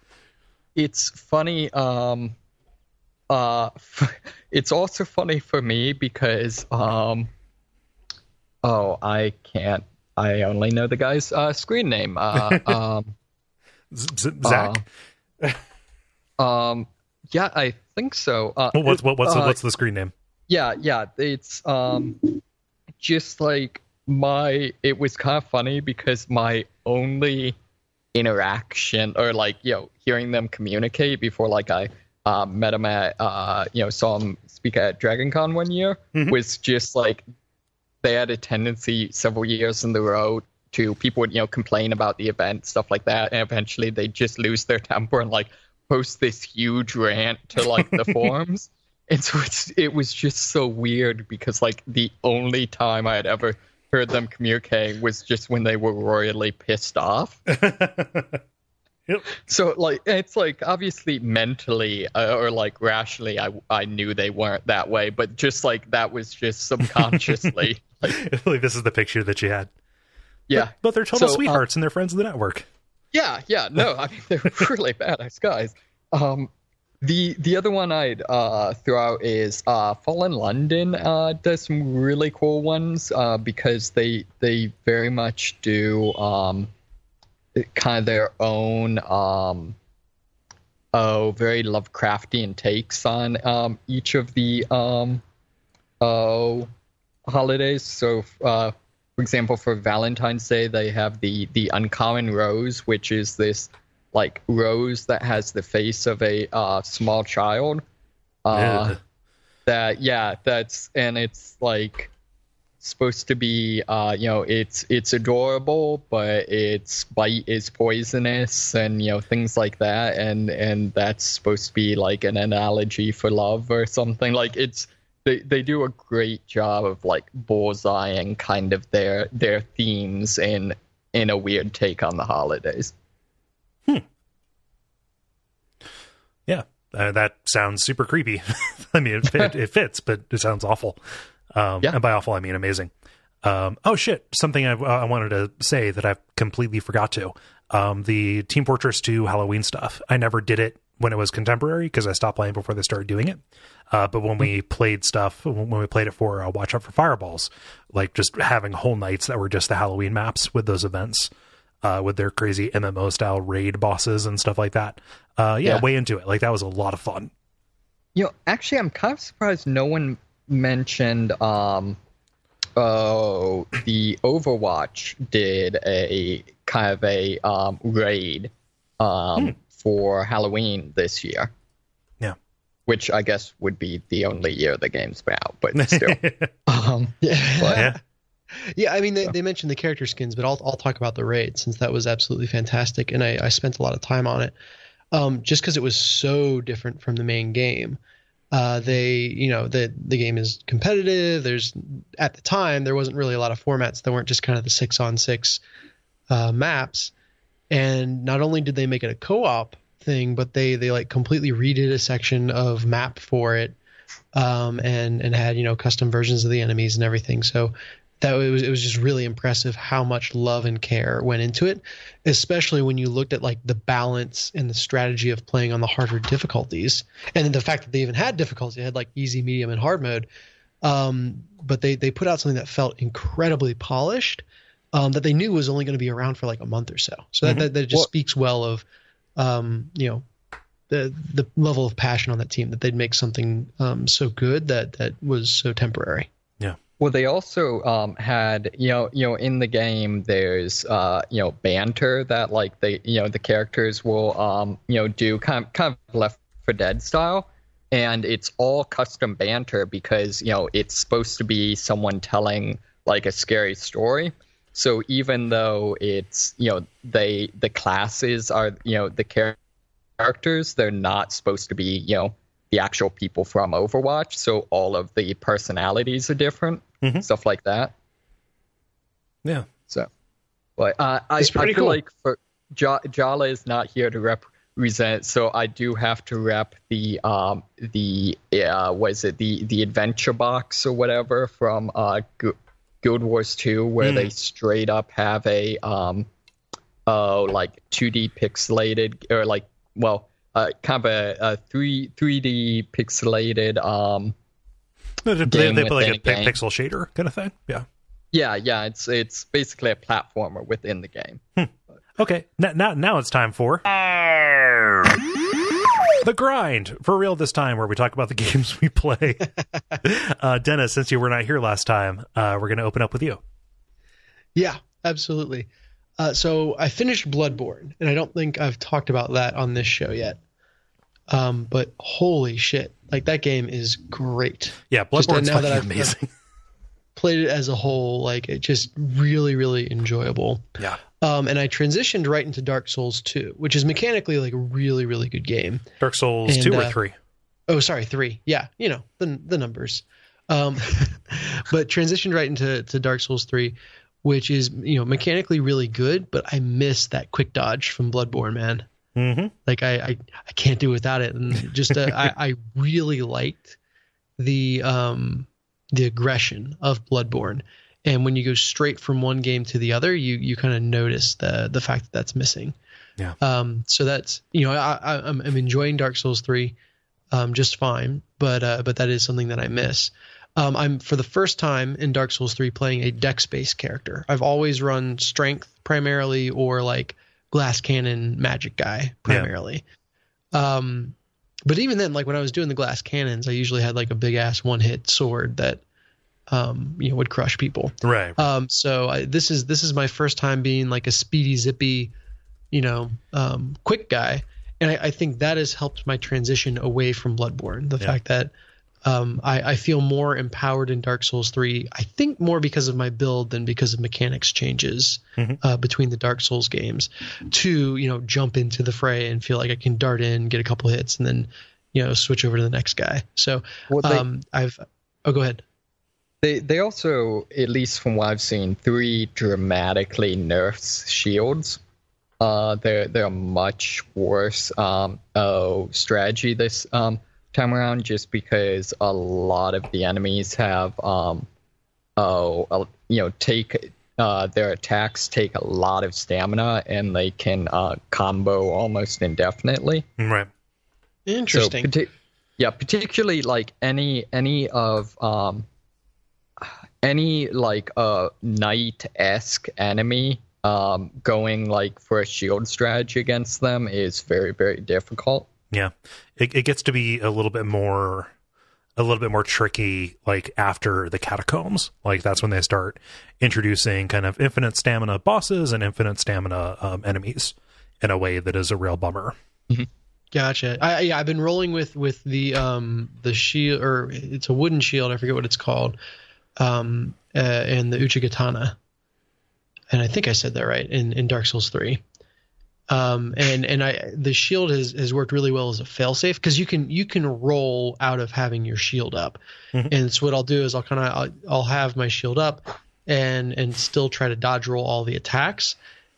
It's funny. It's also funny for me because I only know the guy's screen name. Zach. Yeah, I think so. What's the screen name? Yeah. It's just like it was kind of funny because my only interaction, or hearing them communicate before I met him at saw him speak at DragonCon one year, was just like they had a tendency several years in the row to people would complain about the event, stuff like that, and eventually they just lose their temper and post this huge rant to the forums. And so it was just so weird because the only time I had ever heard them communicate was just when they were royally pissed off. Yep. So it's obviously mentally or rationally I knew they weren't that way, but just that was just subconsciously this is the picture that you had. Yeah, but they're total sweethearts and they're friends of the network. Yeah, no, I mean they're really badass guys. The other one I'd throw out is Fallen London does some really cool ones because they very much do kind of their own very Lovecraftian takes on each of the holidays. So for example, for Valentine's Day they have the Uncommon Rose, which is this rose that has the face of a small child. It's supposed to be it's adorable, but its bite is poisonous and things like that, and that's supposed to be an analogy for love or something. They do a great job of bullseyeing kind of their themes in a weird take on the holidays. Yeah, that sounds super creepy. I mean, it fits, but it sounds awful. And by awful, I mean amazing. Oh shit! Something I wanted to say that I completely forgot to. The Team Fortress 2 Halloween stuff. I never did it when it was contemporary because I stopped playing before they started doing it. But when we played stuff, when we played it for Watch Out for Fireballs, like just having whole nights that were just the Halloween maps with those events, with their crazy MMO style raid bosses and stuff like that. Way into it. Like that was a lot of fun. Actually, I'm kind of surprised no one mentioned the Overwatch did a kind of a raid for Halloween this year. Yeah. Which I guess would be the only year the game's been out, but still. Yeah, I mean, they mentioned the character skins, but I'll talk about the raid since that was absolutely fantastic, and I spent a lot of time on it. Just because it was so different from the main game. The game is competitive. At the time there wasn't really a lot of formats that weren't just kind of the 6-on-6 maps. And not only did they make it a co-op thing, but they like completely redid a section of map for it, and had custom versions of the enemies and everything. So that it was just really impressive how much love and care went into it, especially when you looked at like the balance and the strategy of playing on the harder difficulties, and then the fact that they even had difficulty. They had like easy, medium, and hard mode. But they put out something that felt incredibly polished, that they knew was only going to be around for like a month or so. So that just speaks well of the level of passion on that team, that they'd make something so good that was so temporary. Yeah. Well, they also had, in the game, there's, banter that like the characters will, do kind of Left 4 Dead style. And it's all custom banter because, it's supposed to be someone telling like a scary story. So even though it's, the classes are, the characters, they're not supposed to be, the actual people from Overwatch. So all of the personalities are different. Stuff like that. Yeah. So, but I feel cool. Like for Jala is not here to represent, so I do have to rep the adventure box or whatever from Guild Wars 2, where they straight up have a like 2D pixelated or like kind of a 3D pixelated They put like a pixel shader kind of thing. Yeah. It's basically a platformer within the game. Okay, now it's time for the grind for real this time, where we talk about the games we play. Dennis, since you were not here last time, we're going to open up with you. Yeah, absolutely. So I finished Bloodborne, and I don't think I've talked about that on this show yet. But holy shit, like that game is great. Yeah, Bloodborne's fucking amazing. Played it as a whole, like it just really, really enjoyable. Yeah. And I transitioned right into Dark Souls 2, which is mechanically like a really, really good game. Dark Souls 2 or 3? Oh, sorry, 3. Yeah, the numbers. But transitioned right into Dark Souls 3, which is mechanically really good, but I miss that quick dodge from Bloodborne, man. Like I can't do without it, and just I really liked the aggression of Bloodborne, and when you go straight from one game to the other, you kind of notice the fact that that's missing. Yeah. So that's I'm enjoying Dark Souls 3 just fine, but that is something that I miss. I'm for the first time in Dark Souls 3 playing a dex-based character. I've always run strength primarily, or like glass cannon magic guy primarily. But even then, like when I was doing the glass cannons, I usually had like a big ass one-hit sword that would crush people. Right. So this is my first time being like a speedy, zippy, quick guy, and I think that has helped my transition away from Bloodborne. The fact that I feel more empowered in Dark Souls 3, I think more because of my build than because of mechanics changes between the Dark Souls games, to jump into the fray and feel like I can dart in, get a couple hits, and then switch over to the next guy. So go ahead. They also, at least from what I've seen, 3 dramatically nerfs shields. They're a much worse strategy this time around, just because a lot of the enemies have take their attacks take a lot of stamina, and they can combo almost indefinitely. Right. Interesting. So, particularly like any knight-esque enemy, going like for a shield strategy against them is very, very difficult. Yeah, it gets to be a little bit more tricky, like after the catacombs. Like that's when they start introducing kind of infinite stamina bosses and infinite stamina enemies in a way that is a real bummer. Mm-hmm. Gotcha. I've been rolling with the shield, or it's a wooden shield. I forget what it's called. And the Uchigatana, and I think I said that right in Dark Souls 3. The shield has worked really well as a failsafe, because you can roll out of having your shield up. Mm-hmm. And so what I'll do is I'll have my shield up and still try to dodge roll all the attacks.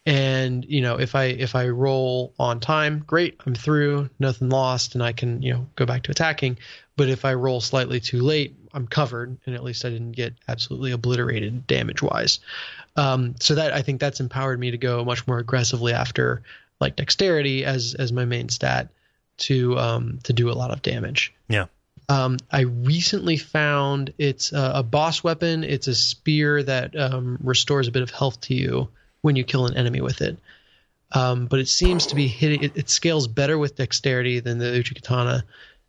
And if I roll on time, great, I'm through, nothing lost, and I can go back to attacking. But if I roll slightly too late, I'm covered, and at least I didn't get absolutely obliterated damage wise. So that, I think that's empowered me to go much more aggressively after like dexterity as my main stat to do a lot of damage. Yeah. I recently found it's a boss weapon. It's a spear that restores a bit of health to you when you kill an enemy with it. But it seems to be hitting. It scales better with dexterity than the Uchigatana,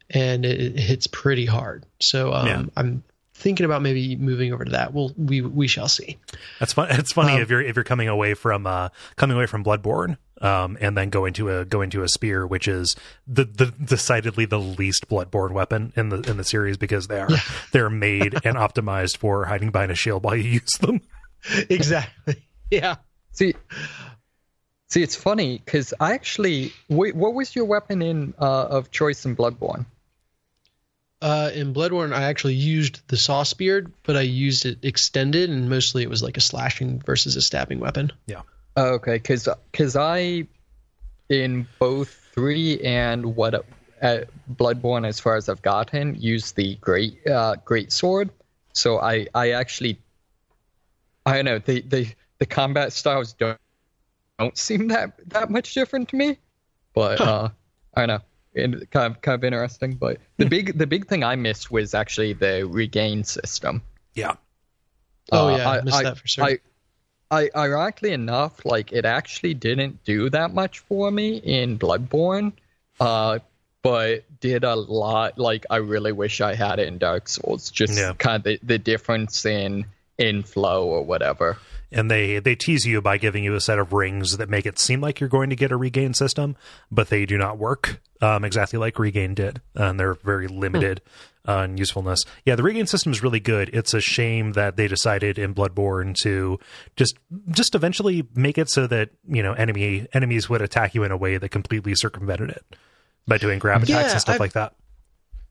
and it hits pretty hard. So I'm thinking about maybe moving over to that. We shall see. That's fun. It's funny if you're coming away from Bloodborne, and then going to a spear, which is the decidedly the least Bloodborne weapon in the series, because they're made and optimized for hiding behind a shield while you use them. Exactly. Yeah. See, it's funny because I actually, what was your weapon of choice in Bloodborne? In Bloodborne, I actually used the saw spear, but I used it extended, and mostly it was like a slashing versus a stabbing weapon. Yeah. Okay, because I, in both 3 and Bloodborne, as far as I've gotten, used the great sword. So I actually, I don't know, the combat styles don't seem that much different to me, but I don't know. And kind of interesting, but the big thing I missed was actually the regain system. Yeah. I missed that for sure. Ironically enough, like it actually didn't do that much for me in Bloodborne, but did a lot. Like I really wish I had it in Dark Souls. Just kind of the difference in flow or whatever. And they tease you by giving you a set of rings that make it seem like you're going to get a regain system, but they do not work exactly like regain did, and they're very limited in usefulness. Yeah, the regain system is really good. It's a shame that they decided in Bloodborne to just eventually make it so that enemies would attack you in a way that completely circumvented it by doing grab attacks and stuff like that.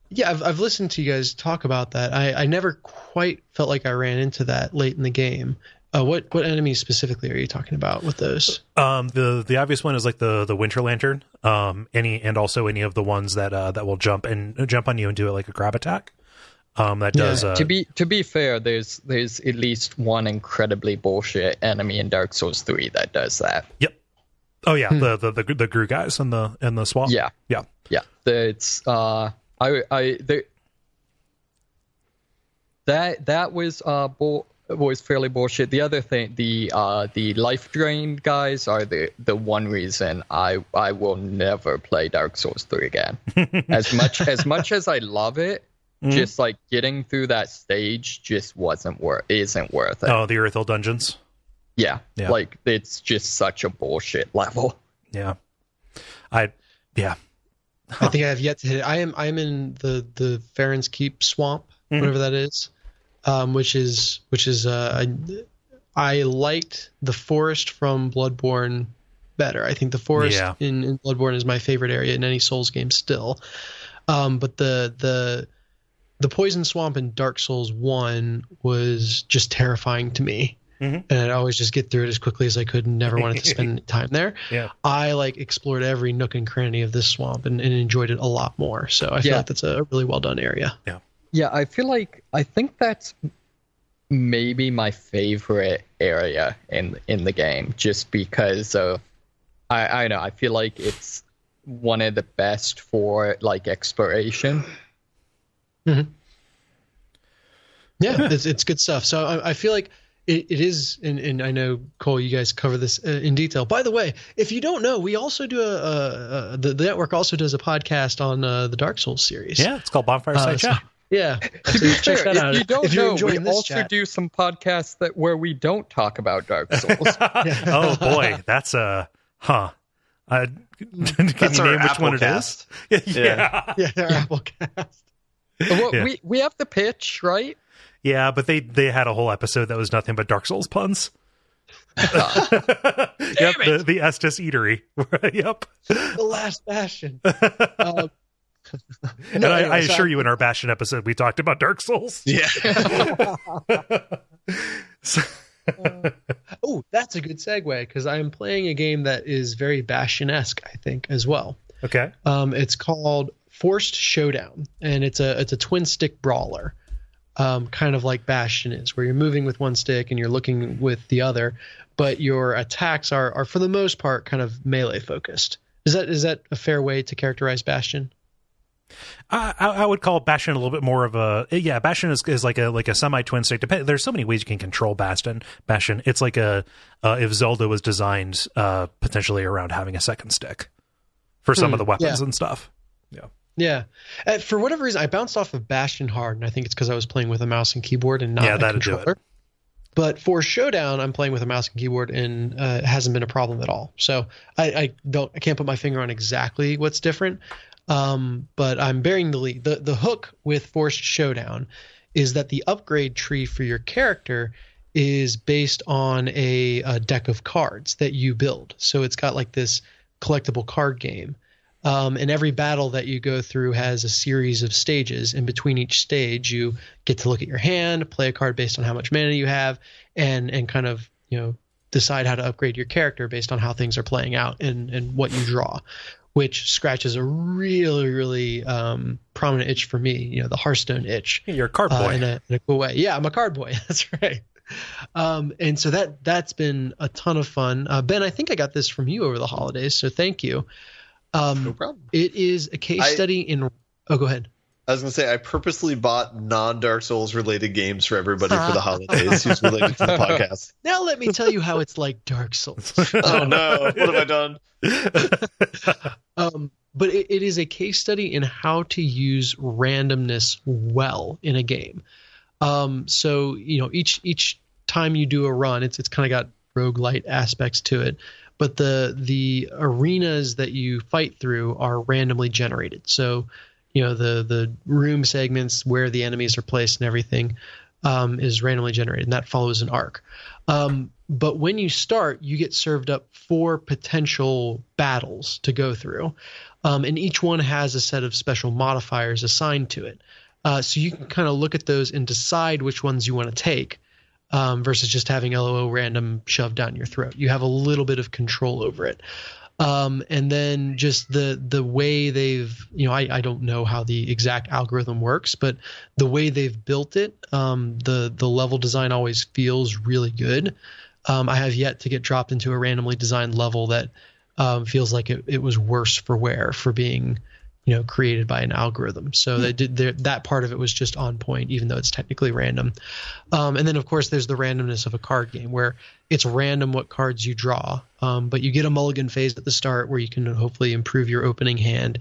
Yeah, I've listened to you guys talk about that. I never quite felt like I ran into that late in the game. What enemies specifically are you talking about with those? The obvious one is like the Winter Lantern. And also any of the ones that will jump on you and do it like a grab attack. That does. To be fair, there's at least one incredibly bullshit enemy in Dark Souls 3 that does that. Yep. Oh yeah, the Gru guys and the swamp. Yeah. It's that was fairly bullshit. The other thing, the life drain guys are the one reason I will never play Dark Souls 3 again. As much as I love it, just like getting through that stage just isn't worth it. Oh, the Earthhill dungeons. Yeah, like it's just such a bullshit level. Yeah, I think I have yet to hit it. I'm in the Farron's Keep swamp, whatever that is. Which is I liked the forest from Bloodborne better. I think the forest in Bloodborne is my favorite area in any Souls game still. But the poison swamp in Dark Souls 1 was just terrifying to me. and I'd always just get through it as quickly as I could and never wanted to spend any time there. Yeah. I like explored every nook and cranny of this swamp and enjoyed it a lot more. So I feel like that's a really well done area. Yeah. Yeah, I think that's maybe my favorite area in the game, just because of I know, I feel like it's one of the best for like exploration. Mm-hmm. Yeah, it's good stuff. So I feel like it is, and I know, Kole, you guys cover this in detail. By the way, if you don't know, we also do the network also does a podcast on the Dark Souls series. Yeah, it's called Bonfire Side Chat. Yeah. To be fair, check that out. if you don't know, we this also chat. do some podcasts where we don't talk about Dark Souls. Oh boy, that's a can That's you our name which one Applecast. it is? Yeah. Yeah, Applecast. Well, Yeah. we have the pitch, right? Yeah, but they had a whole episode that was nothing but Dark Souls puns. Yep, the Estes Eatery. Yep. The Last Bastion. And I assure you, in our Bastion episode, we talked about Dark Souls. Yeah. Oh, that's a good segue, because I'm playing a game that is very Bastion-esque, I think, as well. Okay. It's called Forced Showdown, and it's a twin stick brawler, kind of like Bastion is, where you're moving with one stick and you're looking with the other, but your attacks are for the most part kind of melee focused. Is that a fair way to characterize Bastion? I would call Bastion a little bit more of a Bastion is like a semi twin stick. There's so many ways you can control Bastion. It's like if Zelda was designed potentially around having a second stick for some of the weapons and stuff. Yeah. For whatever reason, I bounced off of Bastion hard, and I think it's because I was playing with a mouse and keyboard and not a controller. But for Showdown, I'm playing with a mouse and keyboard, and it hasn't been a problem at all. So I can't put my finger on exactly what's different. But I'm bearing the lead. The hook with Forced Showdown is that the upgrade tree for your character is based on a deck of cards that you build. So it's got like this collectible card game. And every battle that you go through has a series of stages. And between each stage, you get to look at your hand, play a card based on how much mana you have, and kind of, decide how to upgrade your character based on how things are playing out and what you draw, which scratches a really, really prominent itch for me, the Hearthstone itch. You're a card boy. In a cool way. Yeah, I'm a card boy. That's right. And so that's been a ton of fun. Ben, I think I got this from you over the holidays, so thank you. No problem. It is a case study in... Oh, go ahead. I was going to say, I purposely bought non-Dark Souls related games for everybody for the holidays who's related to the podcast. Now let me tell you how it's like Dark Souls. Oh, no. What have I done? But it is a case study in how to use randomness well in a game. So, each time you do a run, it's kind of got roguelite aspects to it. But the arenas that you fight through are randomly generated. So, the room segments where the enemies are placed and everything is randomly generated, and that follows an arc. But when you start, you get served up 4 potential battles to go through. And each one has a set of special modifiers assigned to it. So you can kind of look at those and decide which ones you want to take. Versus just having LOL random shoved down your throat. You have a little bit of control over it. And then just the way they've, I don't know how the exact algorithm works, but the way they've built it, the level design always feels really good. I have yet to get dropped into a randomly designed level that feels like it was worse for wear for being created by an algorithm. So they did that part of it was just on point, even though it's technically random. And then of course there's the randomness of a card game where it's random what cards you draw. But you get a mulligan phase at the start where you can hopefully improve your opening hand.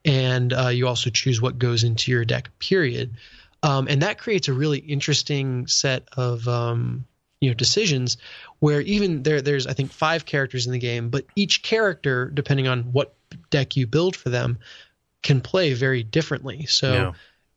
And you also choose what goes into your deck, period. And that creates a really interesting set of, decisions where even there's, I think, 5 characters in the game, but each character, depending on what deck you build for them, can play very differently. So,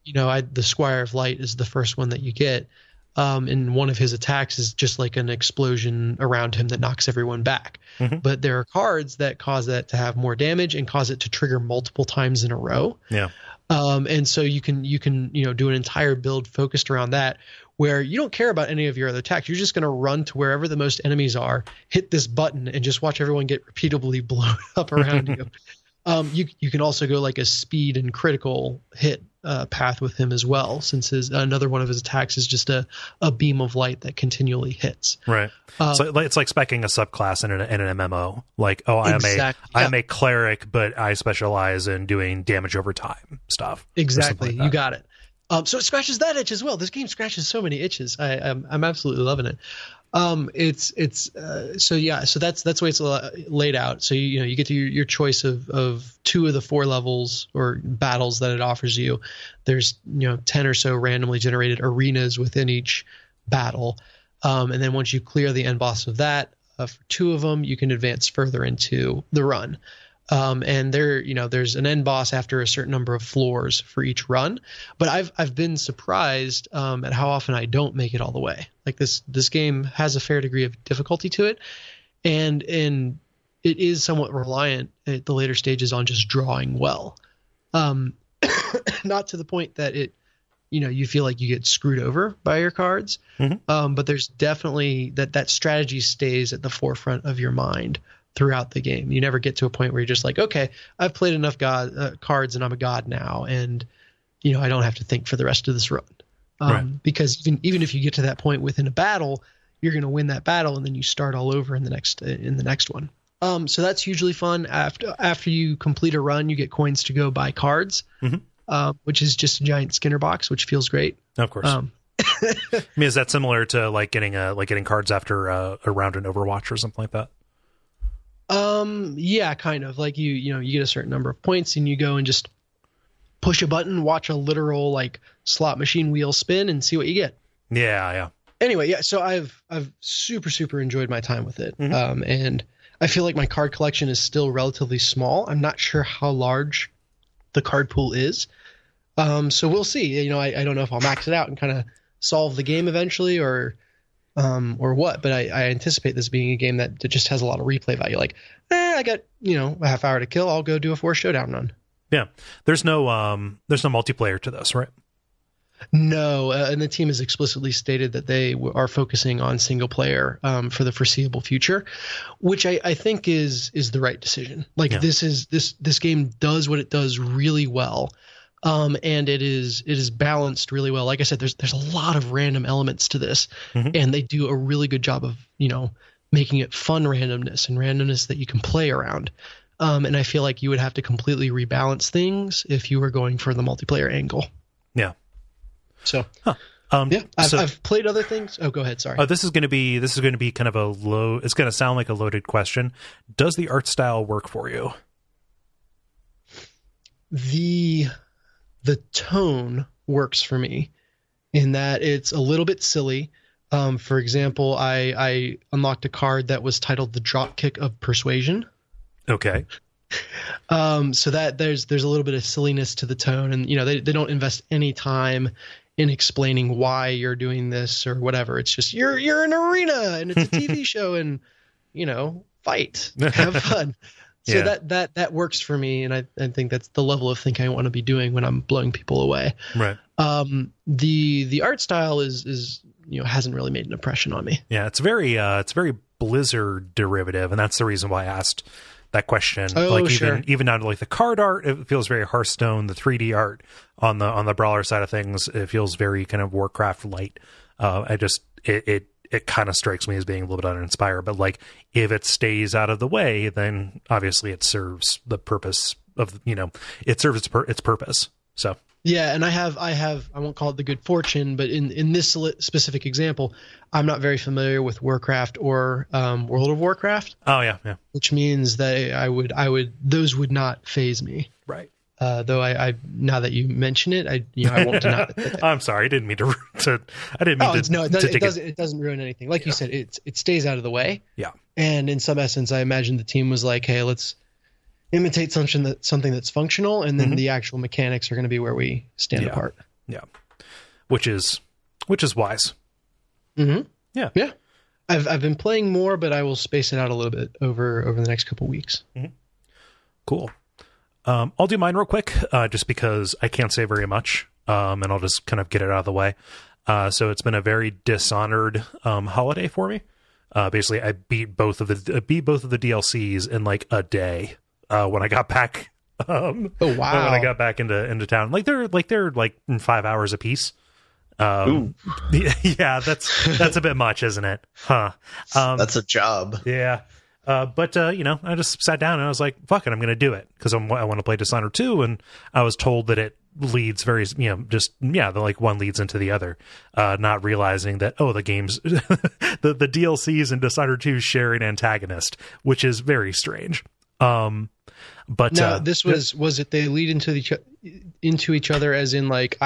the Squire of Light is the first one that you get. And one of his attacks is just like an explosion around him that knocks everyone back. Mm-hmm. But there are cards that cause that to have more damage and cause it to trigger multiple times in a row. Yeah. And so you can do an entire build focused around that, where you don't care about any of your other attacks. You're just going to run to wherever the most enemies are, hit this button, and just watch everyone get repeatedly blown up around you. You can also go like a speed and critical hit path with him as well, since another one of his attacks is just a beam of light that continually hits. Right. So it's like speccing a subclass in an MMO. Like, I am a cleric, but I specialize in doing damage over time stuff. Exactly. Like you got it. So it scratches that itch as well. This game scratches so many itches. I'm absolutely loving it. So that's the way it's laid out. So you get to your choice of 2 of the 4 levels or battles that it offers you. There's 10 or so randomly generated arenas within each battle, and then once you clear the end boss of that, for 2 of them, you can advance further into the run. And there's an end boss after a certain number of floors for each run, but I've been surprised at how often I don't make it all the way. Like this game has a fair degree of difficulty to it, and it is somewhat reliant at the later stages on just drawing well, not to the point that you feel like you get screwed over by your cards, but there's definitely that strategy stays at the forefront of your mind throughout the game. You never get to a point where you're just like, okay, I've played enough cards and I'm a god now, and I don't have to think for the rest of this run. Right. Because even if you get to that point within a battle, you're going to win that battle, and then you start all over in the next one. So that's usually fun. After you complete a run, you get coins to go buy cards, which is just a giant Skinner box, which feels great. Of course. I mean, is that similar to like getting cards after a round in Overwatch or something like that? Yeah, kind of. Like you get a certain number of points and you go and just push a button, watch a literal like slot machine wheel spin, and see what you get. Yeah. Anyway, yeah. So I've super enjoyed my time with it. And I feel like my card collection is still relatively small. I'm not sure how large the card pool is. So we'll see. I don't know if I'll max it out and kind of solve the game eventually, or what, but I anticipate this being a game that just has a lot of replay value. Like, I got a half hour to kill, I'll go do a Forced Showdown run. Yeah, there's no multiplayer to this, right? No, and the team has explicitly stated that they are focusing on single player for the foreseeable future, which I think is the right decision. Like, this game does what it does really well. And it is balanced really well. Like I said, there's a lot of random elements to this, and they do a really good job of making it fun randomness and randomness that you can play around. And I feel like you would have to completely rebalance things if you were going for the multiplayer angle. Yeah. So. I've played other things. Oh, go ahead. Sorry. This is going to be kind of a low. It's going to sound like a loaded question. Does the art style work for you? The tone works for me in that it's a little bit silly. For example, I unlocked a card that was titled the Dropkick of Persuasion. Okay. So that there's a little bit of silliness to the tone, and they don't invest any time in explaining why you're doing this or whatever. It's just you're in an arena and it's a TV show, and fight, have fun. So that works for me, and I think that's the level of thinking I want to be doing when I'm blowing people away. Right. The art style is hasn't really made an impression on me. Yeah, it's very Blizzard derivative, and that's the reason why I asked that question. Even down to like the card art, it feels very Hearthstone. The 3D art on the brawler side of things, it feels very kind of Warcraft light. It kind of strikes me as being a little bit uninspired, but like if it stays out of the way, then obviously it serves the purpose of it serves its purpose. So yeah, and I won't call it the good fortune, but in this specific example, I'm not very familiar with Warcraft or World of Warcraft. Oh yeah, which means that those would not faze me. Right. Though I now that you mention it, I won't deny it. I'm sorry, I didn't mean to. It doesn't ruin anything. Like you said, it stays out of the way. Yeah. And in some essence, I imagine the team was like, hey, let's imitate something that's functional, and then the actual mechanics are going to be where we stand apart. Yeah. Which is wise. Mm-hmm. Yeah. Yeah. I've been playing more, but I will space it out a little bit over the next couple weeks. Mm-hmm. Cool. I'll do mine real quick, just because I can't say very much, and I'll just kind of get it out of the way. So it's been a very Dishonored holiday for me. Basically, I beat both of the DLCs in like a day when I got back. Oh wow! When I got back into town, they're 5 hours a piece. Yeah, that's a bit much, isn't it? Huh? That's a job. Yeah. But I just sat down and I was like, fuck it, I'm going to do it because I want to play Dishonored 2. And I was told that it leads one leads into the other, not realizing that, the games, the DLCs in Dishonored 2 share an antagonist, which is very strange. But now this was it they lead into each other as in like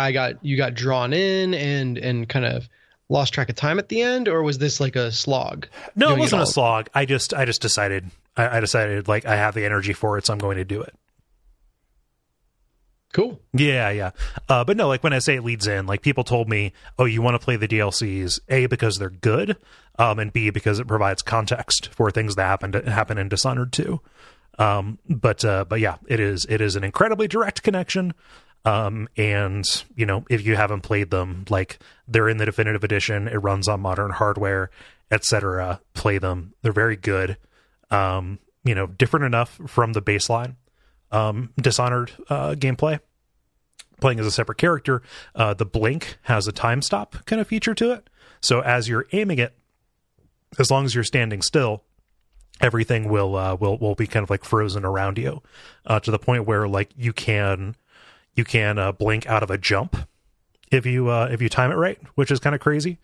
you got drawn in and kind of lost track of time at the end, or was this like a slog? No, it wasn't a slog. I just decided I decided like I have the energy for it, so I'm going to do it. Cool. Yeah. But no, like when I say it leads in, like people told me, oh, you want to play the DLCs, A, because they're good, and B, because it provides context for things that happen in Dishonored 2. But yeah, it is an incredibly direct connection. And if you haven't played them, like they're in the definitive edition, it runs on modern hardware, etc. Play them. They're very good. Different enough from the baseline, Dishonored, gameplay. Playing as a separate character, the blink has a time stop kind of feature to it. So as you're aiming it, as long as you're standing still, everything will be kind of like frozen around you, to the point where like you can blink out of a jump if you time it right, which is kind of crazy.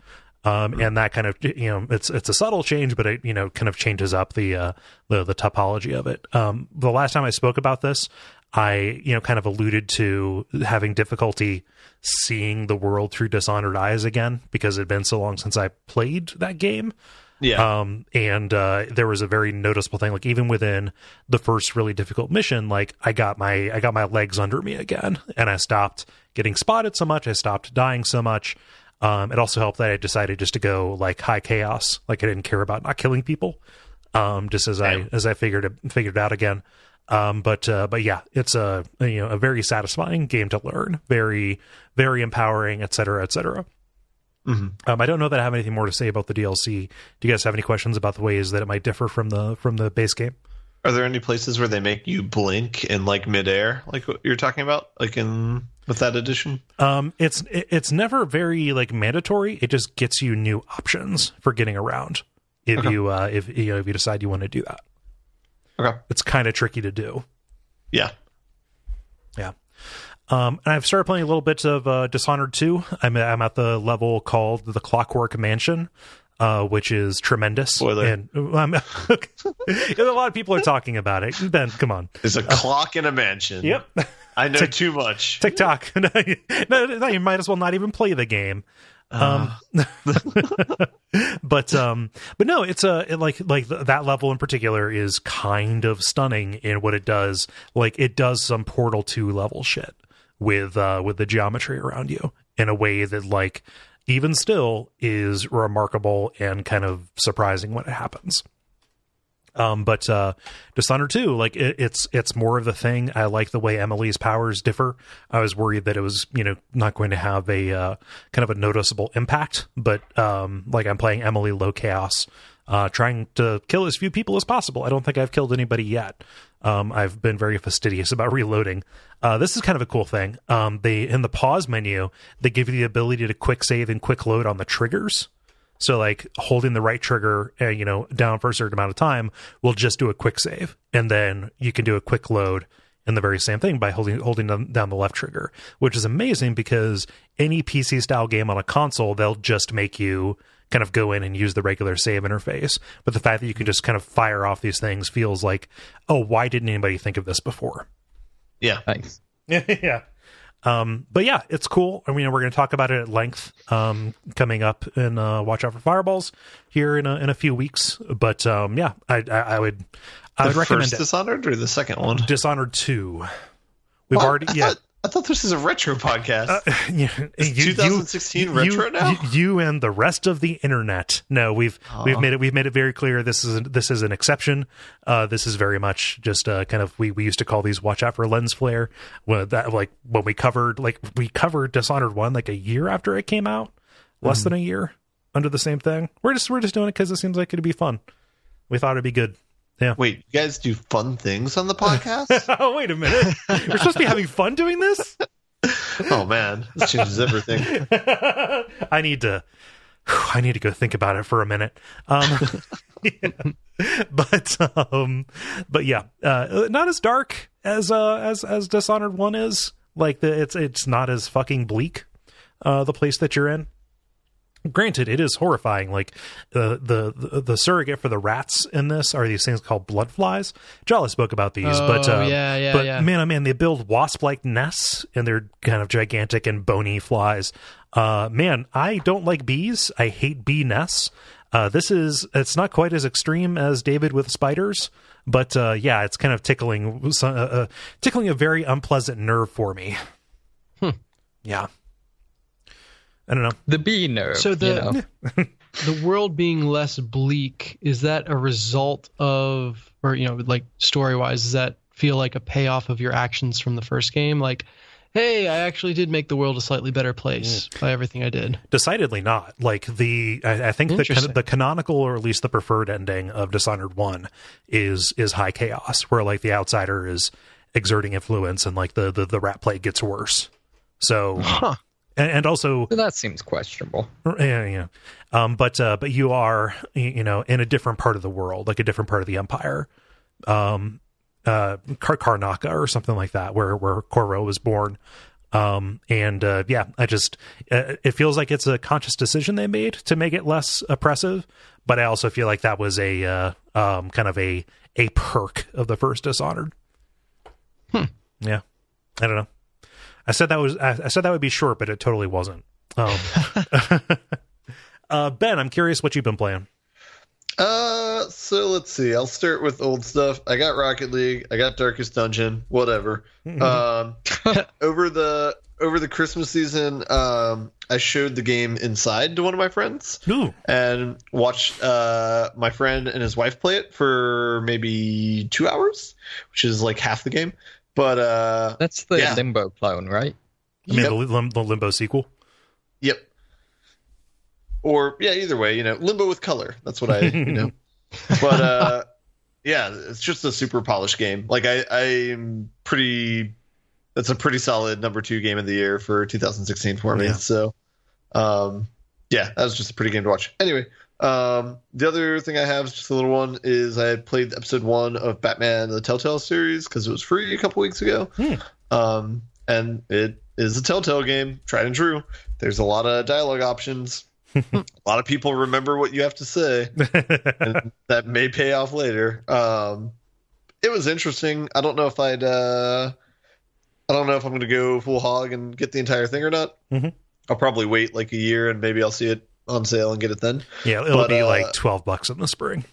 And that kind of, it's a subtle change, but it, kind of changes up the topology of it. The last time I spoke about this, I, kind of alluded to having difficulty seeing the world through Dishonored eyes again, because it had been so long since I played that game. Yeah. And there was a very noticeable thing, like even within the first really difficult mission, like I got my legs under me again, and I stopped getting spotted so much. I stopped dying so much. It also helped that I decided just to go like high chaos. Like I didn't care about not killing people. Just as I figured it out again. But yeah, it's a very satisfying game to learn, very, very empowering, et cetera, et cetera. Mm-hmm. I don't know that I have anything more to say about the DLC. Do you guys have any questions about the ways that it might differ from the base game? Are there any places where they make you blink in like midair, like what you're talking about, like with that edition? It's never very like mandatory. It just gets you new options for getting around if you decide you want to do that. Okay, it's kind of tricky to do. Yeah. And I've started playing a little bit of Dishonored 2. I'm at the level called the Clockwork Mansion, which is tremendous. Spoiler. And a lot of people are talking about it. Ben, come on. There's a clock in a mansion. Yep. I know too much. TikTok. No, you might as well not even play the game. But no, it's like that level in particular is kind of stunning in what it does. Like it does some Portal 2 level shit with the geometry around you in a way that like even still is remarkable and kind of surprising when it happens. But Dishonored 2, like it's more of the thing. I like the way Emily's powers differ. I was worried that it was, not going to have a kind of a noticeable impact, but like I'm playing Emily low chaos, trying to kill as few people as possible. I don't think I've killed anybody yet. I've been very fastidious about reloading. This is kind of a cool thing. They in the pause menu, they give you the ability to quick save and quick load on the triggers. So like holding the right trigger, down for a certain amount of time will just do a quick save. And then you can do a quick load in the very same thing by holding down the left trigger, which is amazing because any PC style game on a console, they'll just make you kind of go in and use the regular save interface. But the fact that you can just kind of fire off these things feels like, oh, why didn't anybody think of this before? Yeah. Nice. Yeah. But yeah, it's cool. I mean, we're going to talk about it at length, coming up in, Watch Out for Fireballs here in a few weeks. But, yeah, I would recommend it. Dishonored or the second one? Dishonored 2. We've already, I thought this is a retro podcast. Is 2016 retro now? You and the rest of the internet. No, we've made it very clear. This is an exception. This is very much just kind of we used to call these watch out for lens flare. When we covered Dishonored 1 like a year after it came out. less than a year under the same thing. We're just doing it because it seems like it'd be fun. We thought it'd be good. Yeah. Wait, you guys do fun things on the podcast? Oh, wait a minute. We're supposed to be having fun doing this? Oh man, this changes everything. I need to go think about it for a minute. Yeah. But yeah, not as dark as Dishonored 1 is. Like it's not as fucking bleak. The place that you're in. Granted, it is horrifying. Like the surrogate for the rats in this are these things called blood flies. Jolly spoke about these, but man, oh man, they build wasp-like nests, and they're kind of gigantic and bony flies. Man, I don't like bees. I hate bee nests. It's not quite as extreme as David with spiders, but yeah, it's kind of tickling a very unpleasant nerve for me. Yeah. I don't know. The bee nerve. So the world being less bleak, is that a result of, or like story wise, does that feel like a payoff of your actions from the first game? Like, hey, I actually did make the world a slightly better place by everything I did. Decidedly not. Like I think the canonical, or at least the preferred ending of Dishonored 1 is high chaos, where like the outsider is exerting influence and like the rat plague gets worse. So. Huh. And also, that seems questionable. Yeah. But you are, in a different part of the world, like a different part of the empire, Karnaka or something like that, where Koro was born. It feels like it's a conscious decision they made to make it less oppressive. But I also feel like that was a kind of a perk of the first Dishonored. Yeah, I don't know. I said that would be short, but it totally wasn't. Ben, I'm curious what you've been playing. So let's see. I'll start with old stuff. I got Rocket League. I got Darkest Dungeon. Whatever. Over the Christmas season, I showed the game Inside to one of my friends. Ooh. And watched my friend and his wife play it for maybe 2 hours, which is like half the game. But that's the Limbo clone, right? I mean, the Limbo sequel. Yep. Or either way, Limbo with color. That's what I, But yeah, it's just a super polished game. Like I'm pretty. That's a pretty solid number 2 game of the year for 2016 for me. Yeah. So, that was just a pretty game to watch. Anyway, the other thing I have is just a little one is I had played episode 1 of Batman the Telltale series because it was free a couple weeks ago. And it is a Telltale game, tried and true. There's a lot of dialogue options. A lot of people remember what you have to say, and that may pay off later. It was interesting. I don't know if I'm going to go full hog and get the entire thing or not. Mm-hmm. I'll probably wait like a year and maybe I'll see it on sale and get it then. Yeah, it'll be like $12 in the spring.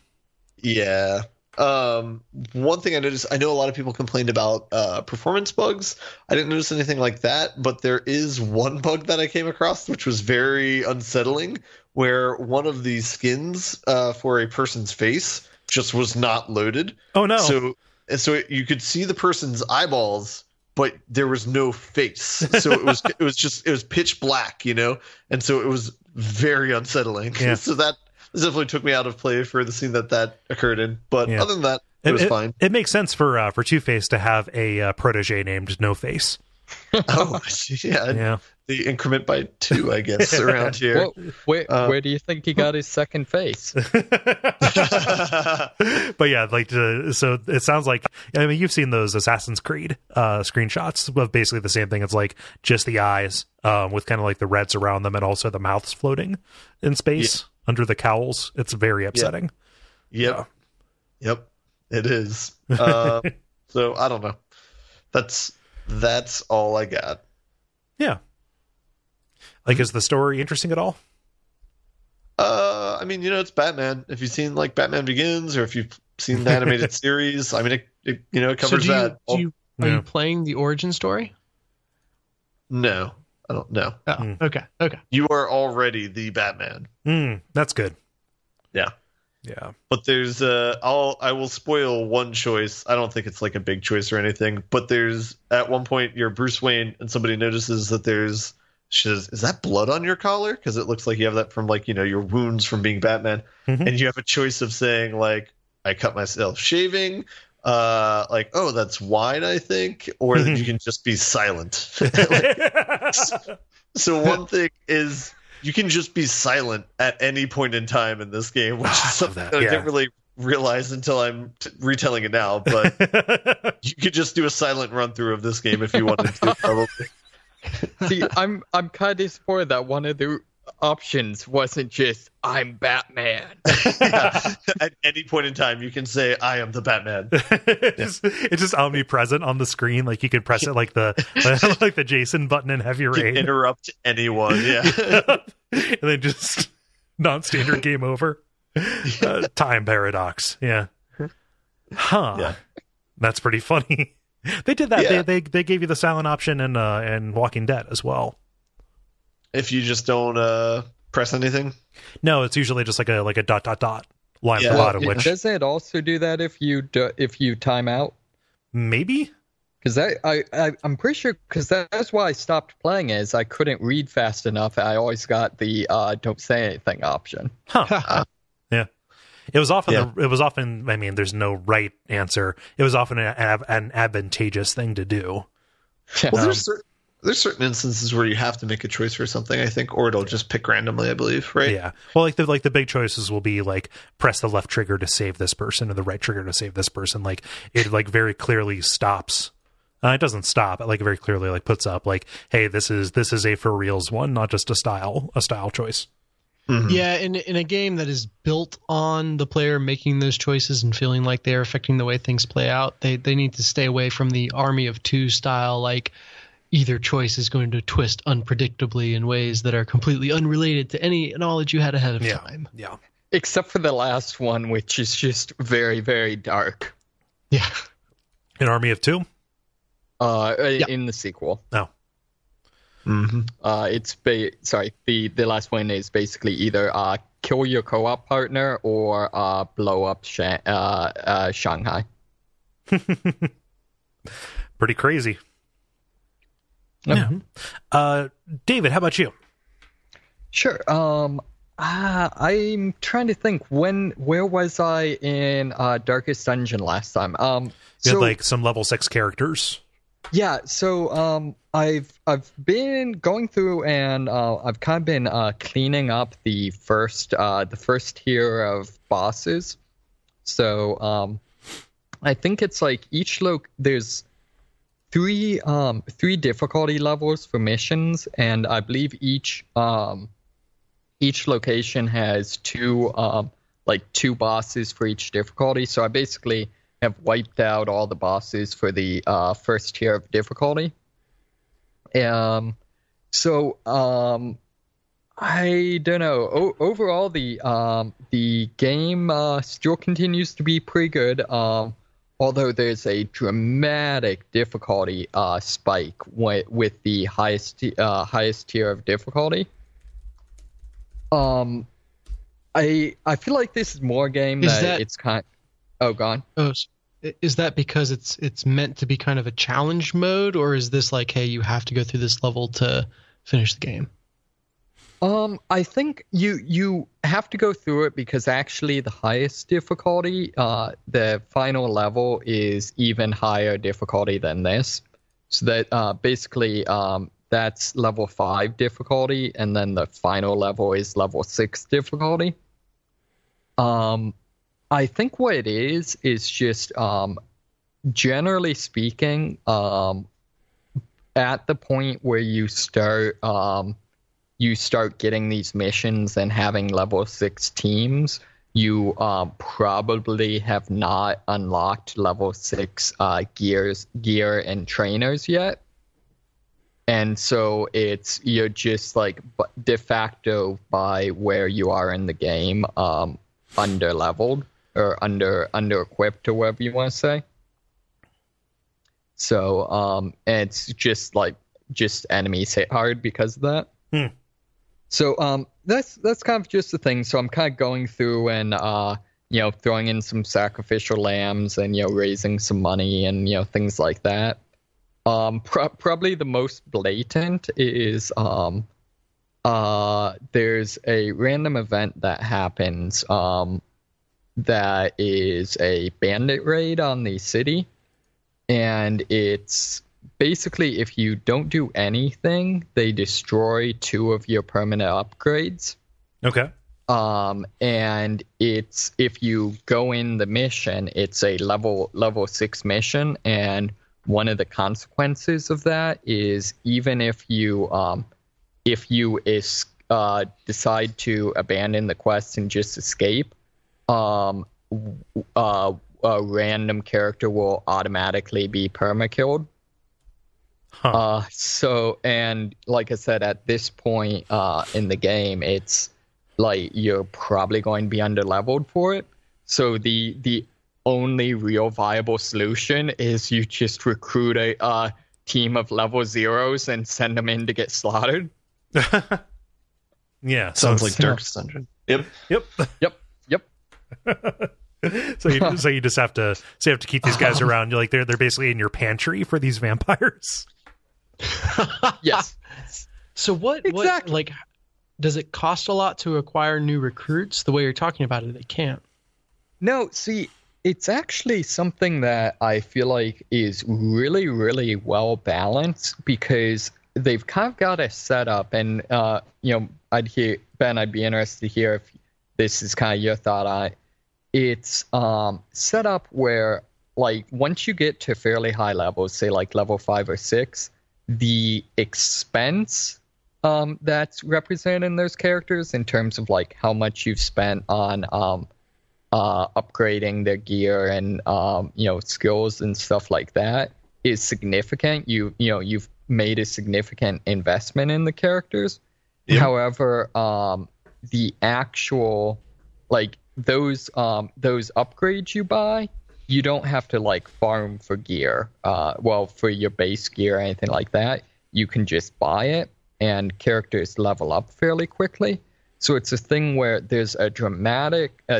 Yeah. One thing I noticed, I know a lot of people complained about performance bugs. I didn't notice anything like that, but there is one bug that I came across which was very unsettling, where one of the skins for a person's face just was not loaded. Oh no. So you could see the person's eyeballs, but there was no face. So it was pitch black, and so it was very unsettling. Yeah. So that definitely took me out of play for the scene that occurred in. But other than that, it was fine. It makes sense for Two-Face to have a protege named No Face. Oh, yeah. The increment by 2, I guess, around here. Well, where do you think he got his second face? But yeah, so it sounds like, I mean, you've seen those Assassin's Creed screenshots of basically the same thing. It's like just the eyes with kind of like the reds around them and also the mouths floating in space under the cowls. It's very upsetting. Yep. It is. So I don't know. That's all I got. Yeah. Like, is the story interesting at all? I mean, it's Batman. If you've seen like Batman Begins, or if you've seen the animated series, I mean, it covers that. Are you playing the origin story? No, I don't know. Oh, okay. You are already the Batman. That's good. Yeah. But there's I will spoil one choice. I don't think it's like a big choice or anything, but there's at one point you're Bruce Wayne and somebody notices that there's she says, "Is that blood on your collar? Because it looks like you have that from like your wounds from being Batman." And you have a choice of saying like, "I cut myself shaving." Like, "Oh, that's wine, I think," or that you can just be silent. So one thing is you can just be silent at any point in time in this game, which is something that I didn't really realize until I'm retelling it now. But you could just do a silent run through of this game if you wanted to, probably. See, I'm kind of disappointed that one of the options wasn't just "I'm Batman." At any point in time, you can say, "I am the Batman." It's just omnipresent on the screen. Like you could press it like the Jason button in Heavy Rain. Interrupt anyone, and then just non-standard game over. Time paradox, yeah. Huh. Yeah. That's pretty funny. They did that. Yeah. They gave you the silent option in Walking Dead as well. If you just don't press anything? No, it's usually just like a dot line at the bottom. Which does it also do that if you time out? Maybe. Because I'm pretty sure, because that's why I stopped playing, is I couldn't read fast enough. I always got the don't say anything option. Huh. Yeah. It was often. I mean, there's no right answer. It was often an advantageous thing to do. Well, there's certain instances where you have to make a choice for something, I think, or it'll just pick randomly, I believe, right? Yeah. Well, like the big choices will be like press the left trigger to save this person or the right trigger to save this person. Like it like very clearly stops. It doesn't stop. It like very clearly like puts up like, hey, this is a for reals one, not just a style choice. Mm-hmm. Yeah, in a game that is built on the player making those choices and feeling like they're affecting the way things play out, they need to stay away from the Army of Two style, like either choice is going to twist unpredictably in ways that are completely unrelated to any knowledge you had ahead of time. Yeah. Except for the last one, which is just very, very dark. Yeah. An Army of Two? In the sequel. Oh. Mm-hmm. The last one is basically either kill your co-op partner or blow up Shanghai. Pretty crazy. Mm-hmm. Yeah. David, how about you? Sure. I'm trying to think where was I in Darkest Dungeon last time? You had like some level 6 characters. Yeah, so I've been going through and I've kind of been cleaning up the first tier of bosses. So I think it's like there's three difficulty levels for missions, and I believe each location has two bosses for each difficulty. So I basically have wiped out all the bosses for the first tier of difficulty. I don't know. Overall, the game still continues to be pretty good. Although there's a dramatic difficulty spike with the highest tier of difficulty. I feel like this is more a game it's kind. Oh, gone. Oh, is that because it's meant to be kind of a challenge mode, or is this like, hey, you have to go through this level to finish the game? I think you have to go through it because actually the highest difficulty, the final level is even higher difficulty than this. So that basically that's level 5 difficulty, and then the final level is level 6 difficulty. I think what it is just generally speaking, at the point where you start getting these missions and having level 6 teams, you probably have not unlocked level 6 gear and trainers yet. And so you're just like de facto by where you are in the game, under leveled or under equipped or whatever you want to say. So it's just enemies hit hard because of that. So that's kind of just the thing. So I'm kind of going through and throwing in some sacrificial lambs and raising some money and things like that. Probably the most blatant is there's a random event that happens that is a bandit raid on the city, and it's basically if you don't do anything, they destroy 2 of your permanent upgrades. Okay. And it's if you go in the mission, it's a level 6 mission, and one of the consequences of that is even if you decide to abandon the quest and just escape, a random character will automatically be perma-killed. Huh. So, and like I said, at this point in the game, it's like you're probably going to be underleveled for it. So the only real viable solution is you just recruit a team of level 0s and send them in to get slaughtered. Yeah. Sounds like Darkest Dungeon. Yep. So you just have to keep these guys around. You're like they're basically in your pantry for these vampires. Yes. So what like does it cost a lot to acquire new recruits? The way you're talking about it, it can't. No, see, it's actually something that I feel like is really, really well balanced because they've kind of got a setup, and I'd be interested to hear if this is kind of your thought on it. It's set up where, like, once you get to fairly high levels, say like level 5 or 6, the expense that's represented in those characters in terms of like how much you've spent on upgrading their gear and skills and stuff like that is significant. You've made a significant investment in the characters. Yep. However, the actual like those upgrades you buy, you don't have to like farm for gear. For your base gear or anything like that, you can just buy it, and characters level up fairly quickly. So it's a thing where there's a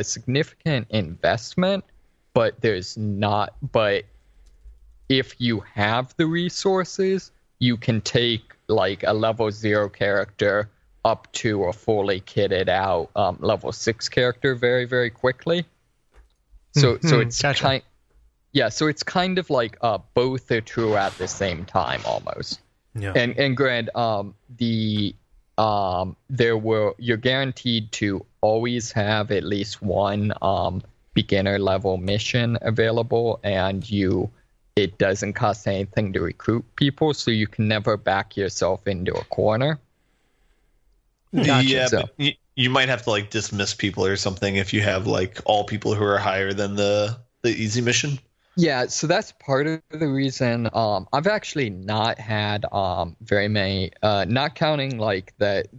significant investment, but if you have the resources, you can take like a level 0 character up to a fully kitted out level 6 character very, very quickly. So it's gotcha. So it's kind of like both are true at the same time almost. Yeah. And granted, you're guaranteed to always have at least one beginner level mission available, and it doesn't cost anything to recruit people, so you can never back yourself into a corner. Gotcha. Yeah, but you might have to like dismiss people or something if you have like all people who are higher than the easy mission. Yeah, so that's part of the reason I've actually not had very many, not counting like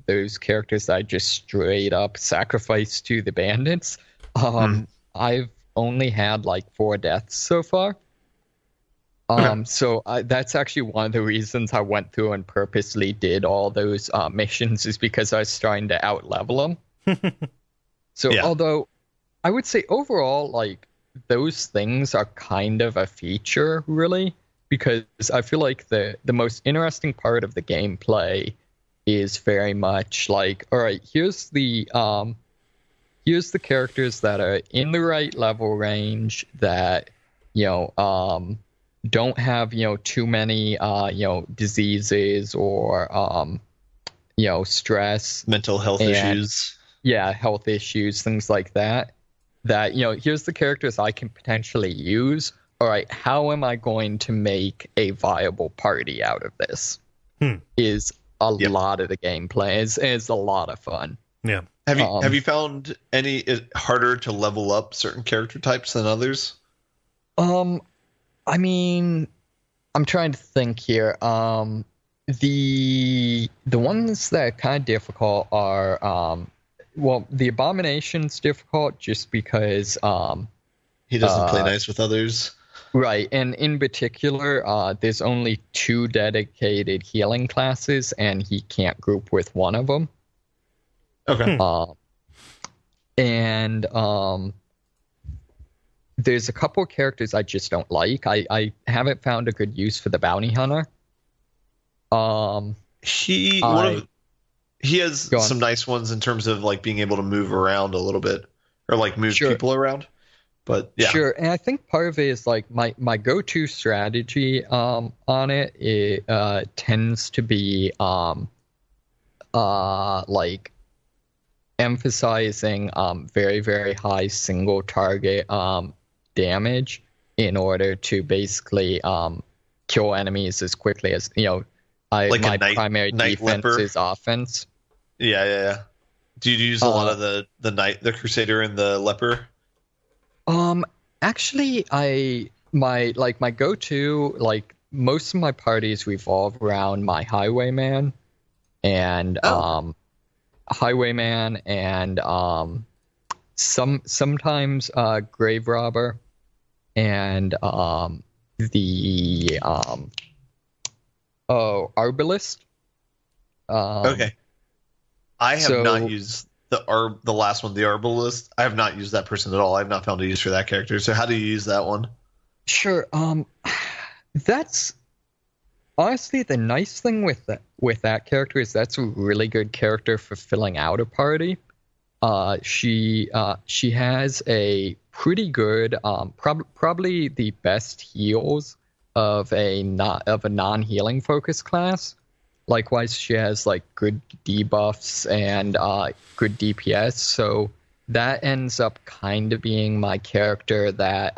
those characters that I just straight up sacrificed to the bandits. I've only had like 4 deaths so far. So that's actually one of the reasons I went through and purposely did all those missions, is because I was trying to out-level them. Although I would say overall, like, those things are kind of a feature, really, because I feel like the most interesting part of the gameplay is very much like, all right, here's the characters that are in the right level range that don't have too many diseases or stress, mental health issues. Yeah, health issues, things like that. That here's the characters I can potentially use. All right, how am I going to make a viable party out of this? Is a lot of the gameplay. It's a lot of fun. Yeah. Have you found it harder to level up certain character types than others? I mean, I'm trying to think here. The ones that are kind of difficult are the Abomination's difficult just because he doesn't play nice with others. Right, and in particular, there's only 2 dedicated healing classes, and he can't group with one of them. Okay. there's a couple of characters I just don't like. I haven't found a good use for the bounty hunter. He has some nice ones in terms of like being able to move around a little bit or like move people around. But yeah. Sure, and I think part of it is like my go-to strategy on it tends to be like emphasizing very, very high single target damage in order to basically kill enemies as quickly as my primary defense is offense. Yeah. Do you use a lot of the Crusader and the leper? Actually, my go-to, like most of my parties revolve around my highwayman and sometimes grave robber and the arbalist. Okay. I have not used the last one, the arbalist. I have not used that person at all. I have not found a use for that character. So how do you use that one? Sure. That's honestly the nice thing with that character is that's a really good character for filling out a party. She has a pretty good, probably the best heals of a non-healing focused class. Likewise, she has like good debuffs and good DPS, so that ends up kind of being my character that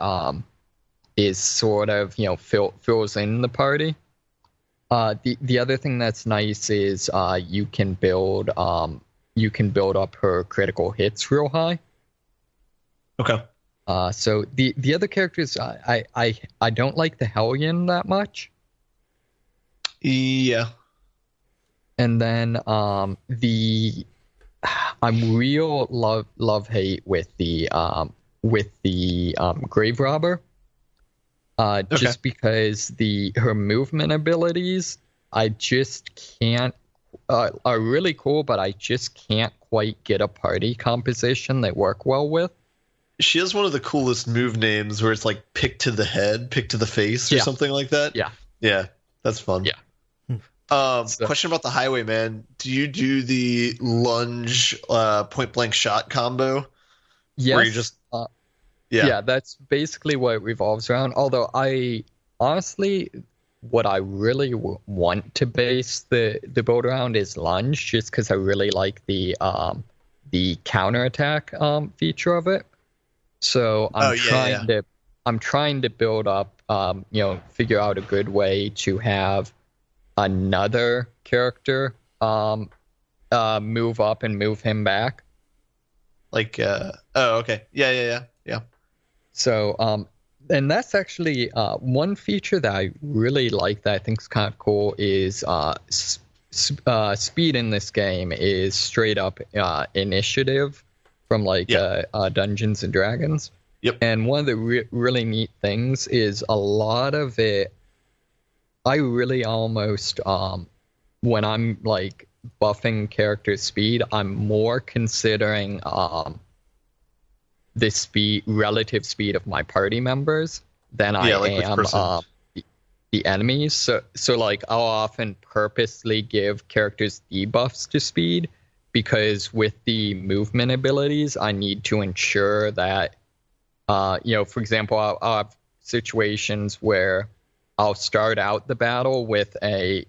is sort of fills in the party. The other thing that's nice is you can build up her critical hits real high. Okay. So the other characters I don't like the Hellion that much. Yeah. And then I'm real love hate with the grave robber. Just because her movement abilities I just can't are really cool, but I just can't quite get a party composition they work well with. She has one of the coolest move names where it's like pick to the head, pick to the face, or something like that. Yeah, that's fun. Yeah. Question about the highwayman. Do you do the lunge point blank shot combo? Yes. Where you just yeah, that's basically what it revolves around. Although what I really want to base the build around is lunge, just because I really like the counterattack feature of it. So I'm trying to build up, figure out a good way to have another character move up and move him back. Like okay. Yeah. So and that's actually one feature that I really like that I think is kind of cool is speed in this game is straight up initiative from Dungeons and Dragons. Yep. And one of the really neat things is a lot of it I really almost when I'm like buffing character speed, I'm more considering the relative speed of my party members than I am the enemies. So like I'll often purposely give characters debuffs to speed because with the movement abilities, I need to ensure that for example, I'll have situations where I'll start out the battle with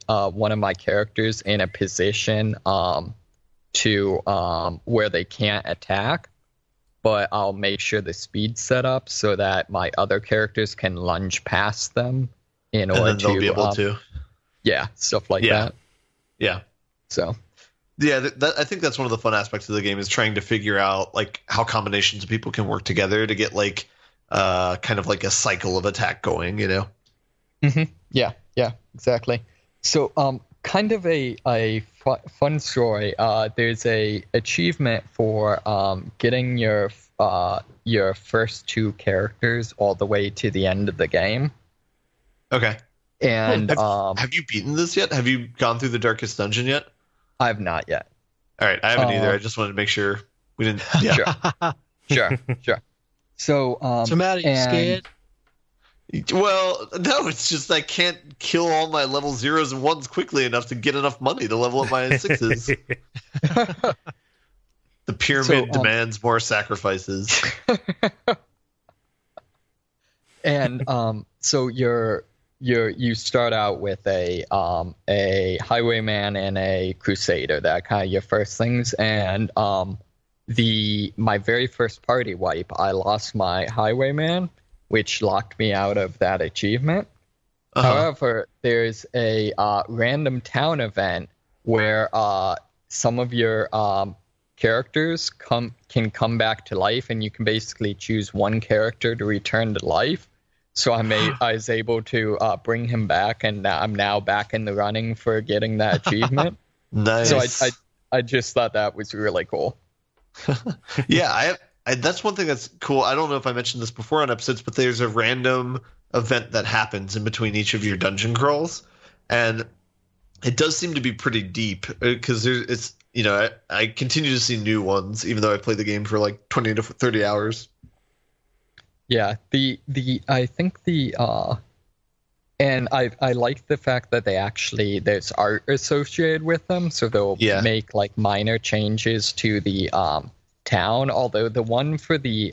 one of my characters in a position to where they can't attack, but I'll make sure the speed's set up so that my other characters can lunge past them in order to they'll be able to. Yeah, stuff like that. Yeah. So. Yeah, I think that's one of the fun aspects of the game is trying to figure out like how combinations of people can work together to get like kind of like a cycle of attack going, Mm-hmm. Yeah, exactly. So, kind of a fun story. There's a achievement for getting your first two characters all the way to the end of the game. Okay. And have you beaten this yet? Have you gone through the darkest dungeon yet? I have not yet. All right, I haven't either. I just wanted to make sure we didn't. Yeah. Sure. So Matt, are you scared? Well, no, it's just I can't kill all my level 0s and 1s quickly enough to get enough money to level up my 6s. The pyramid demands more sacrifices. And so you start out with a highwayman and a crusader. That kind of your first things. And my very first party wipe, I lost my highwayman, which locked me out of that achievement. However, there's a random town event where some of your characters can come back to life, and you can basically choose one character to return to life. So I was able to bring him back, and I'm now back in the running for getting that achievement. Nice. So I just thought that was really cool. Yeah, that's one thing that's cool. I don't know if I mentioned this before on episodes, but there's a random event that happens in between each of your dungeon crawls, and it does seem to be pretty deep because I continue to see new ones, even though I played the game for like 20 to 30 hours. Yeah, I think and I like the fact that there's art associated with them, so they'll make like minor changes to the town. Although the one for the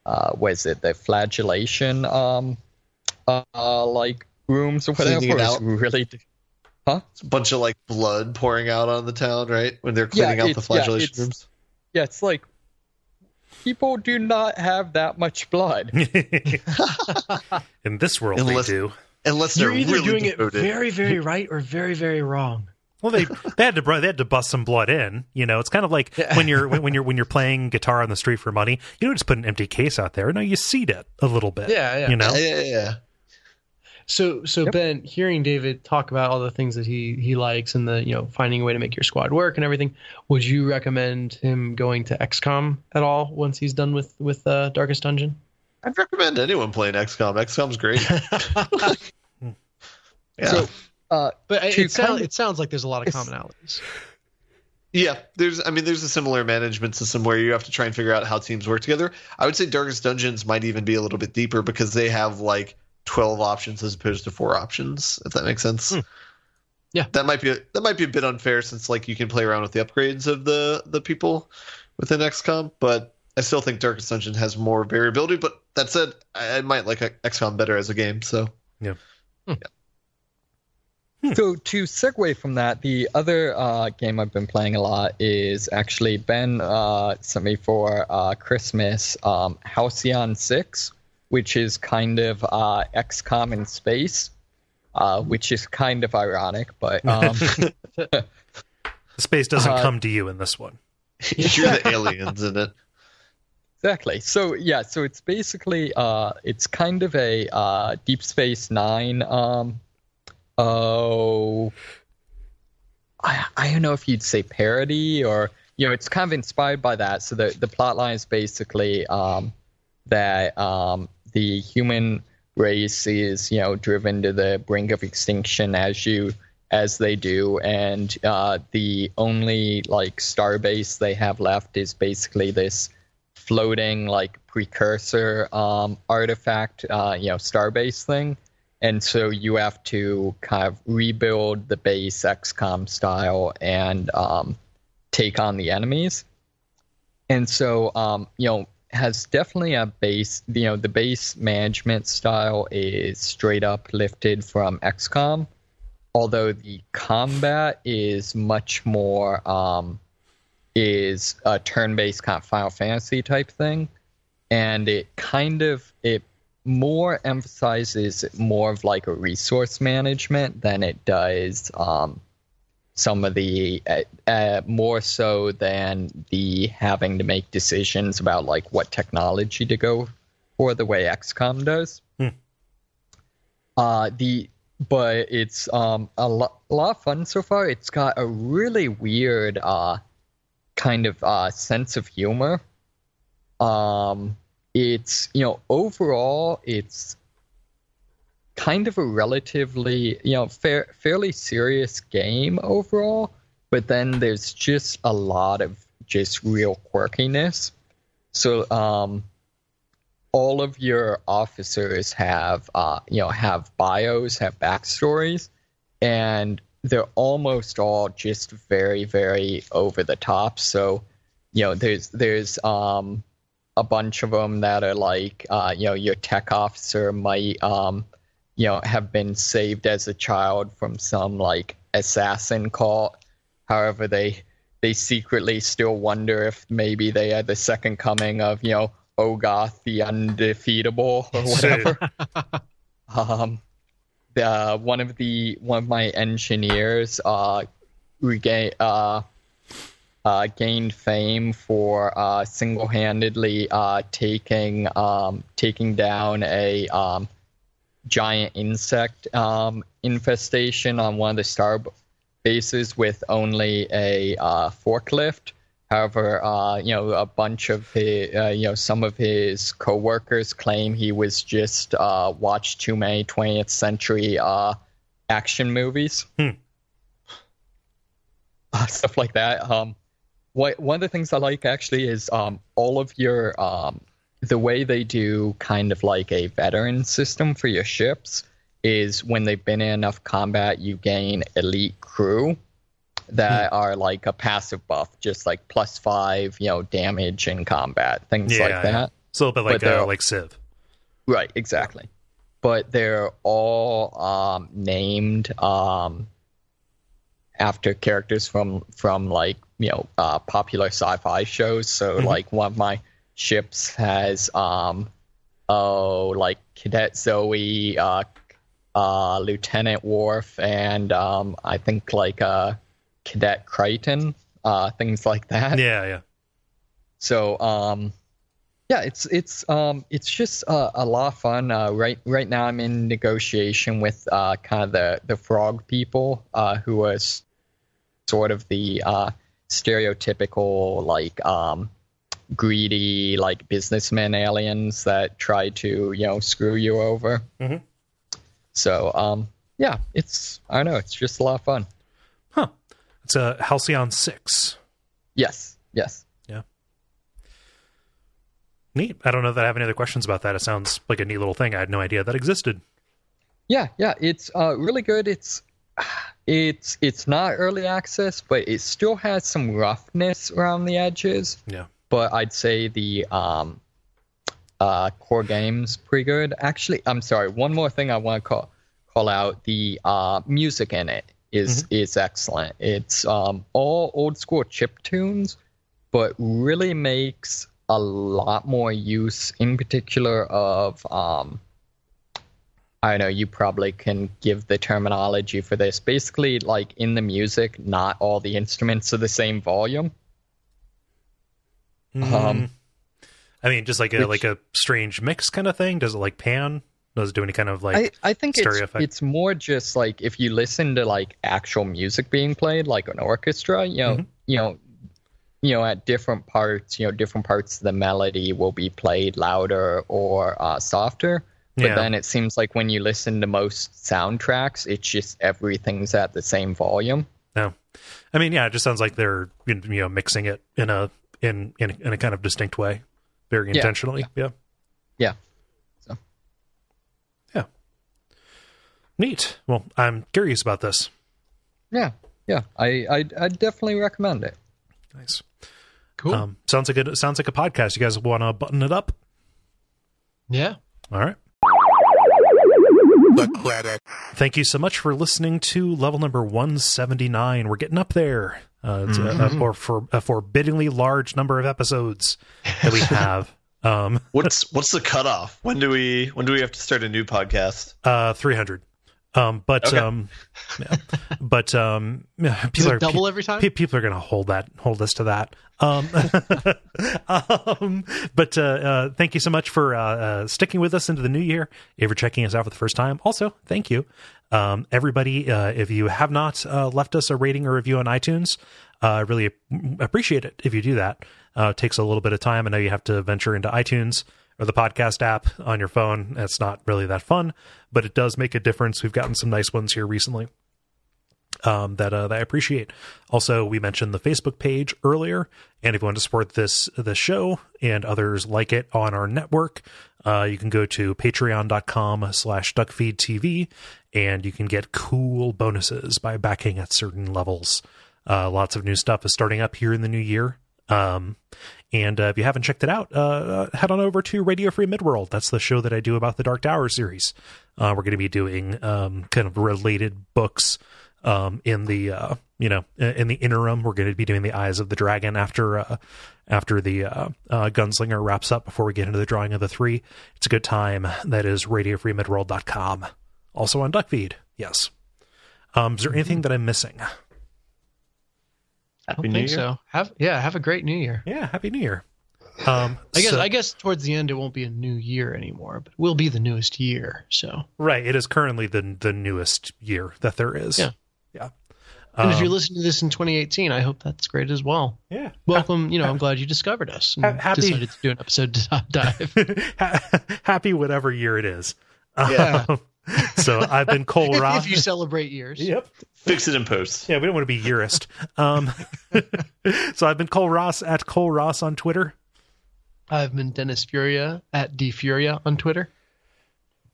the flagellation like rooms or whatever is really It's a bunch of like blood pouring out on the town, right? When they're cleaning out the flagellation rooms. Yeah, it's like people do not have that much blood. In this world, they do. Unless they're either really doing devoted. it very, very right or very, very wrong. Well, they had to bust some blood in. It's kind of like when you're playing guitar on the street for money. You don't just put an empty case out there. No, you seed it a little bit. Yeah. Yeah. So Ben, hearing David talk about all the things that he likes and the finding a way to make your squad work and everything, would you recommend him going to XCOM at all once he's done with Darkest Dungeon? I'd recommend anyone playing XCOM. XCOM's great. Yeah. So, but it sounds like there's a lot of commonalities. Yeah, there's a similar management system where you have to try and figure out how teams work together. I would say Darkest Dungeons might even be a little bit deeper because they have like 12 options as opposed to 4 options, if that makes sense. Yeah, that might be a bit unfair since like you can play around with the upgrades of the people within XCOM, but I still think Darkest Dungeon has more variability. But that said, I might like XCOM better as a game. So yeah. So to segue from that, the other game I've been playing a lot is actually Ben sent me for Christmas Halcyon 6, which is kind of XCOM in space, which is kind of ironic, but space doesn't come to you in this one. You're the aliens in it. Exactly. So so it's basically it's kind of a Deep Space Nine. I don't know if you'd say parody or it's kind of inspired by that. So the plot line is basically that the human race is driven to the brink of extinction as they do, and the only like starbase they have left is basically this floating like precursor artifact starbase thing. And so you have to kind of rebuild the base XCOM style and take on the enemies. And so, has definitely a base, the base management style is straight up lifted from XCOM, although the combat is much more, is a turn-based kind of Final Fantasy type thing. And it more emphasizes more of like a resource management than it does some of the more so than the having to make decisions about like what technology to go for the way XCOM does. But it's a lot of fun so far. It's got a really weird kind of sense of humor. It's overall it's kind of a relatively fairly serious game overall, but then there's just a lot of just real quirkiness. So all of your officers have have bios, have backstories, and they're almost all just very, very over the top. So, there's a bunch of them that are like, your tech officer might, have been saved as a child from some like assassin cult. However, they secretly still wonder if maybe they are the second coming of, Ogoth the Undefeatable or whatever. One of my engineers gained fame for single-handedly taking down a giant insect infestation on one of the star bases with only a forklift. However, a bunch of his, some of his coworkers claim he was just watched too many 20th century action movies, stuff like that. One of the things I like actually is all of your the way they do kind of like a veteran system for your ships is when they've been in enough combat, you gain elite crew that are like a passive buff, just like +5, damage in combat, things like that. It's a little bit like Civ. Right, exactly. But they're all named after characters from like popular sci-fi shows. So like one of my ships has like Cadet Zoe, Lieutenant Worf, and I think like Cadet Crichton, things like that. Yeah. So, it's just a lot of fun. Right now I'm in negotiation with kind of the frog people, who are sort of the stereotypical like greedy like businessmen aliens that try to screw you over. So I don't know, it's just a lot of fun. It's a Halcyon 6. Yes. Yeah. Neat. I don't know that I have any other questions about that. It sounds like a neat little thing. I had no idea that existed. Yeah. It's really good. It's not early access, but it still has some roughness around the edges. Yeah. But I'd say the core game's pretty good. Actually, I'm sorry. One more thing I want to call out: the music in it is excellent. It's all old school chip tunes, but really makes a lot more use, in particular, of I don't know, you probably can give the terminology for this. Basically, like in the music, not all the instruments are the same volume. I mean, just like a strange mix kind of thing. Does it like pan? Does it do any kind of like I think stereo effect? It's more just like if you listen to like actual music being played, like an orchestra, at different parts, different parts of the melody will be played louder or softer. But then it seems like when you listen to most soundtracks, it's just everything's at the same volume. No, I mean, it just sounds like they're mixing it in a kind of distinct way, very intentionally. Yeah. So. Yeah. Neat. Well, I'm curious about this. Yeah. I definitely recommend it. Nice. Cool. Sounds like a podcast. You guys want to button it up? Yeah. All right. Thank you so much for listening to level number 179. We're getting up there. It's a forbiddingly large number of episodes that we have. What's the cutoff? When do we have to start a new podcast? 300. But people are double every time. People are going to hold us to that. But thank you so much for sticking with us into the new year. If you're checking us out for the first time, also thank you, everybody. If you have not left us a rating or review on iTunes, I really appreciate it if you do that. It takes a little bit of time. I know you have to venture into iTunes or the podcast app on your phone. It's not really that fun, but it does make a difference. We've gotten some nice ones here recently. that I appreciate. Also, we mentioned the Facebook page earlier, and if you want to support this show and others like it on our network, you can go to patreon.com/Duckfeed.tv, and you can get cool bonuses by backing at certain levels. Lots of new stuff is starting up here in the new year. And if you haven't checked it out, head on over to Radio Free Midworld. That's the show that I do about the Dark Tower series. We're going to be doing kind of related books in the in the interim. We're going to be doing the Eyes of the Dragon after the Gunslinger wraps up, before we get into the drawing of the 3. It's a good time. That is radiofreemidworld.com. Also on Duckfeed. Yes. Is there anything that I'm missing? I don't think so. Have a great New Year. Yeah, Happy New Year. I guess towards the end it won't be a new year anymore, but it will be the newest year. So right, it is currently the newest year that there is. Yeah. And if you're listening to this in 2018, I hope that's great as well. Yeah. Welcome. I'm glad you discovered us and decided to do an episode dive. Happy whatever year it is. Yeah. So I've been Kole Ross. If you celebrate years. Yep. Fix it in post. Yeah, we don't want to be yearist. So I've been Kole Ross at Kole Ross on Twitter. I've been Dennis Furia at DFuria on Twitter.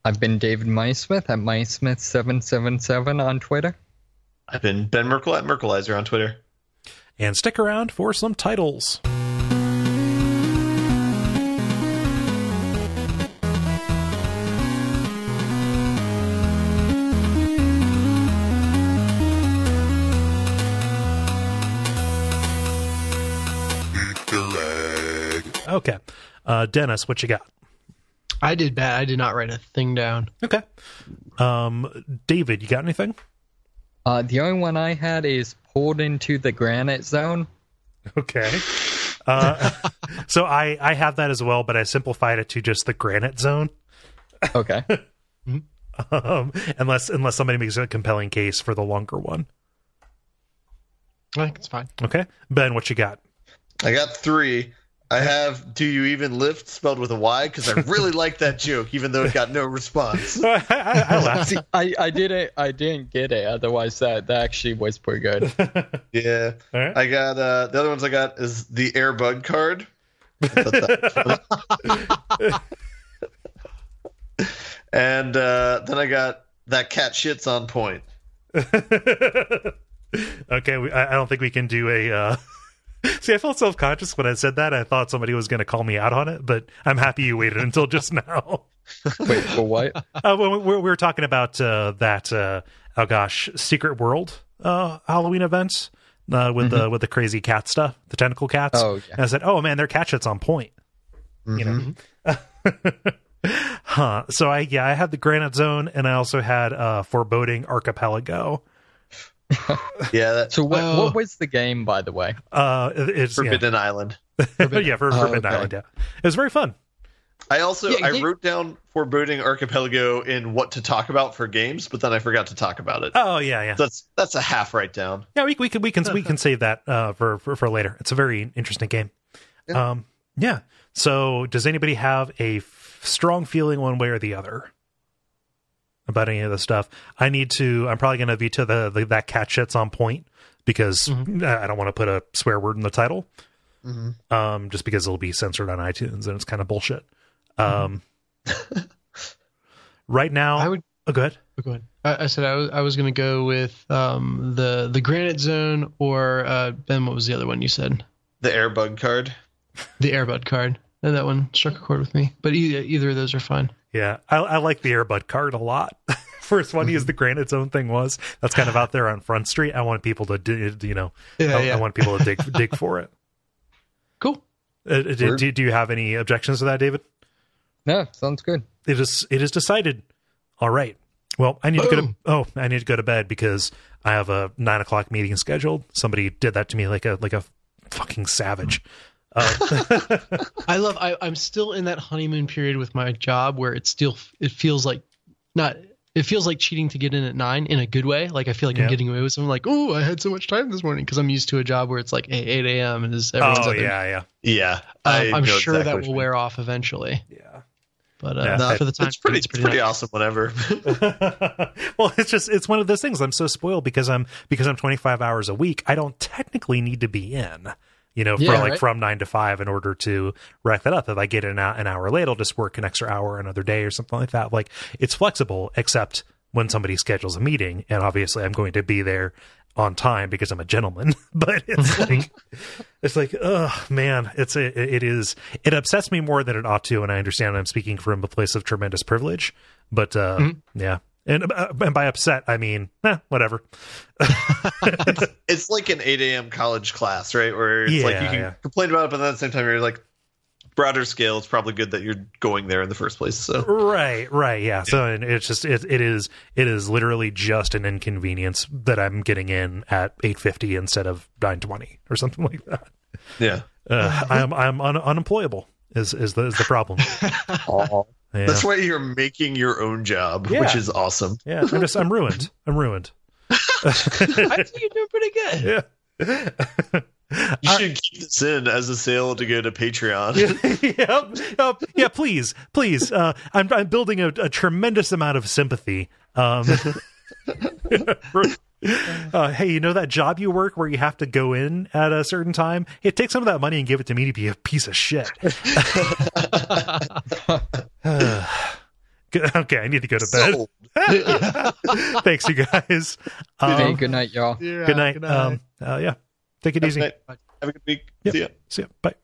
I've been David Mysmith at Mysmith777 on Twitter. I've been Ben Merkel at Merkelizer on Twitter. And stick around for some titles. Okay. Dennis, what you got? I did bad. I did not write a thing down. Okay. David, you got anything? The only one I had is Pulled Into the Granite Zone. Okay. So I have that as well, but I simplified it to just the Granite Zone. Okay. Unless somebody makes a compelling case for the longer one. I think it's fine. Okay. Ben, what you got? I got 3. I have "Do you even lift?" spelled with a Y, because I really like that joke, even though it got no response. I laughed. See, I didn't get it. Otherwise, that actually was pretty good. Yeah. All right. I got the other ones I got is the Airbud card. And then I got that cat shits on point. Okay, I don't think we can do a... See, I felt self-conscious when I said that. I thought somebody was going to call me out on it, but I'm happy you waited until just now. Wait, for what? We were talking about that, Secret World Halloween events with the crazy cat stuff, the tentacle cats. Oh, yeah. And I said, oh, man, their cat shit's on point. Mm-hmm. So I had the Granite Zone, and I also had Foreboding Archipelago. Yeah. So what was the game, by the way? It's Forbidden Island. Forbidden okay. Island. Yeah, it was very fun. I wrote down Foreboding Archipelago in what to talk about for games, but then I forgot to talk about it. Oh yeah. That's a half write down. Yeah, we can save that for later. It's a very interesting game. Yeah. So, does anybody have a strong feeling one way or the other about any of this stuff? I'm probably going to veto that cat shit's on point, because I don't want to put a swear word in the title. Just because it'll be censored on iTunes, and it's kind of bullshit. Right now, I would go ahead. Go ahead. I said I was going to go with the Granite Zone, or Ben, what was the other one you said? The Airbud card. The Airbud card. And that one struck a chord with me. But either of those are fine. Yeah, I like the Airbud card a lot. For as funny as the Granite Zone thing was, that's kind of out there on Front Street. I want people to, I want people to dig for it. Cool. Do you have any objections to that, David? No, sounds good. It is decided. All right. Well, I need to go to bed because I have a 9:00 meeting scheduled. Somebody did that to me like a fucking savage. I'm still in that honeymoon period with my job where it feels like cheating to get in at 9 in a good way. Like I feel like I'm getting away with something, like, oh, I had so much time this morning, because I'm used to a job where it's like 8 a.m. and everyone's Yeah. I'm sure exactly that will wear off eventually. Yeah. But Yeah. for the time, it's pretty nice. awesome. Whenever. Well, it's one of those things. I'm so spoiled because I'm 25 hours a week. I don't technically need to be in, from 9 to 5 in order to rack that up. If I get an hour late, I'll just work an extra hour another day or something like that. Like, it's flexible, except when somebody schedules a meeting, and obviously I'm going to be there on time because I'm a gentleman. But it's like, oh man, it upsets me more than it ought to. And I understand I'm speaking from a place of tremendous privilege, but yeah. And by upset, I mean, whatever. It's like an 8 a.m. college class, right? Where it's like you can complain about it, but then at the same time, you're like, broader scale, it's probably good that you're going there in the first place. So right, yeah. So it's just it is literally just an inconvenience that I'm getting in at 8:50 instead of 9:20 or something like that. Yeah, I'm unemployable is the problem. Yeah. That's why you're making your own job, which is awesome. Yeah, I'm ruined. I think you're doing pretty good. Yeah. You should keep this in as a sale to go to Patreon. Yeah, please. I'm building a tremendous amount of sympathy. Hey, that job you work where you have to go in at a certain time? Hey, take some of that money and give it to me to be a piece of shit. Okay, I need to go to bed. Thanks, you guys. Good night, y'all. Good night. Yeah. Take it easy. Have a good week. Yep. See ya. Bye.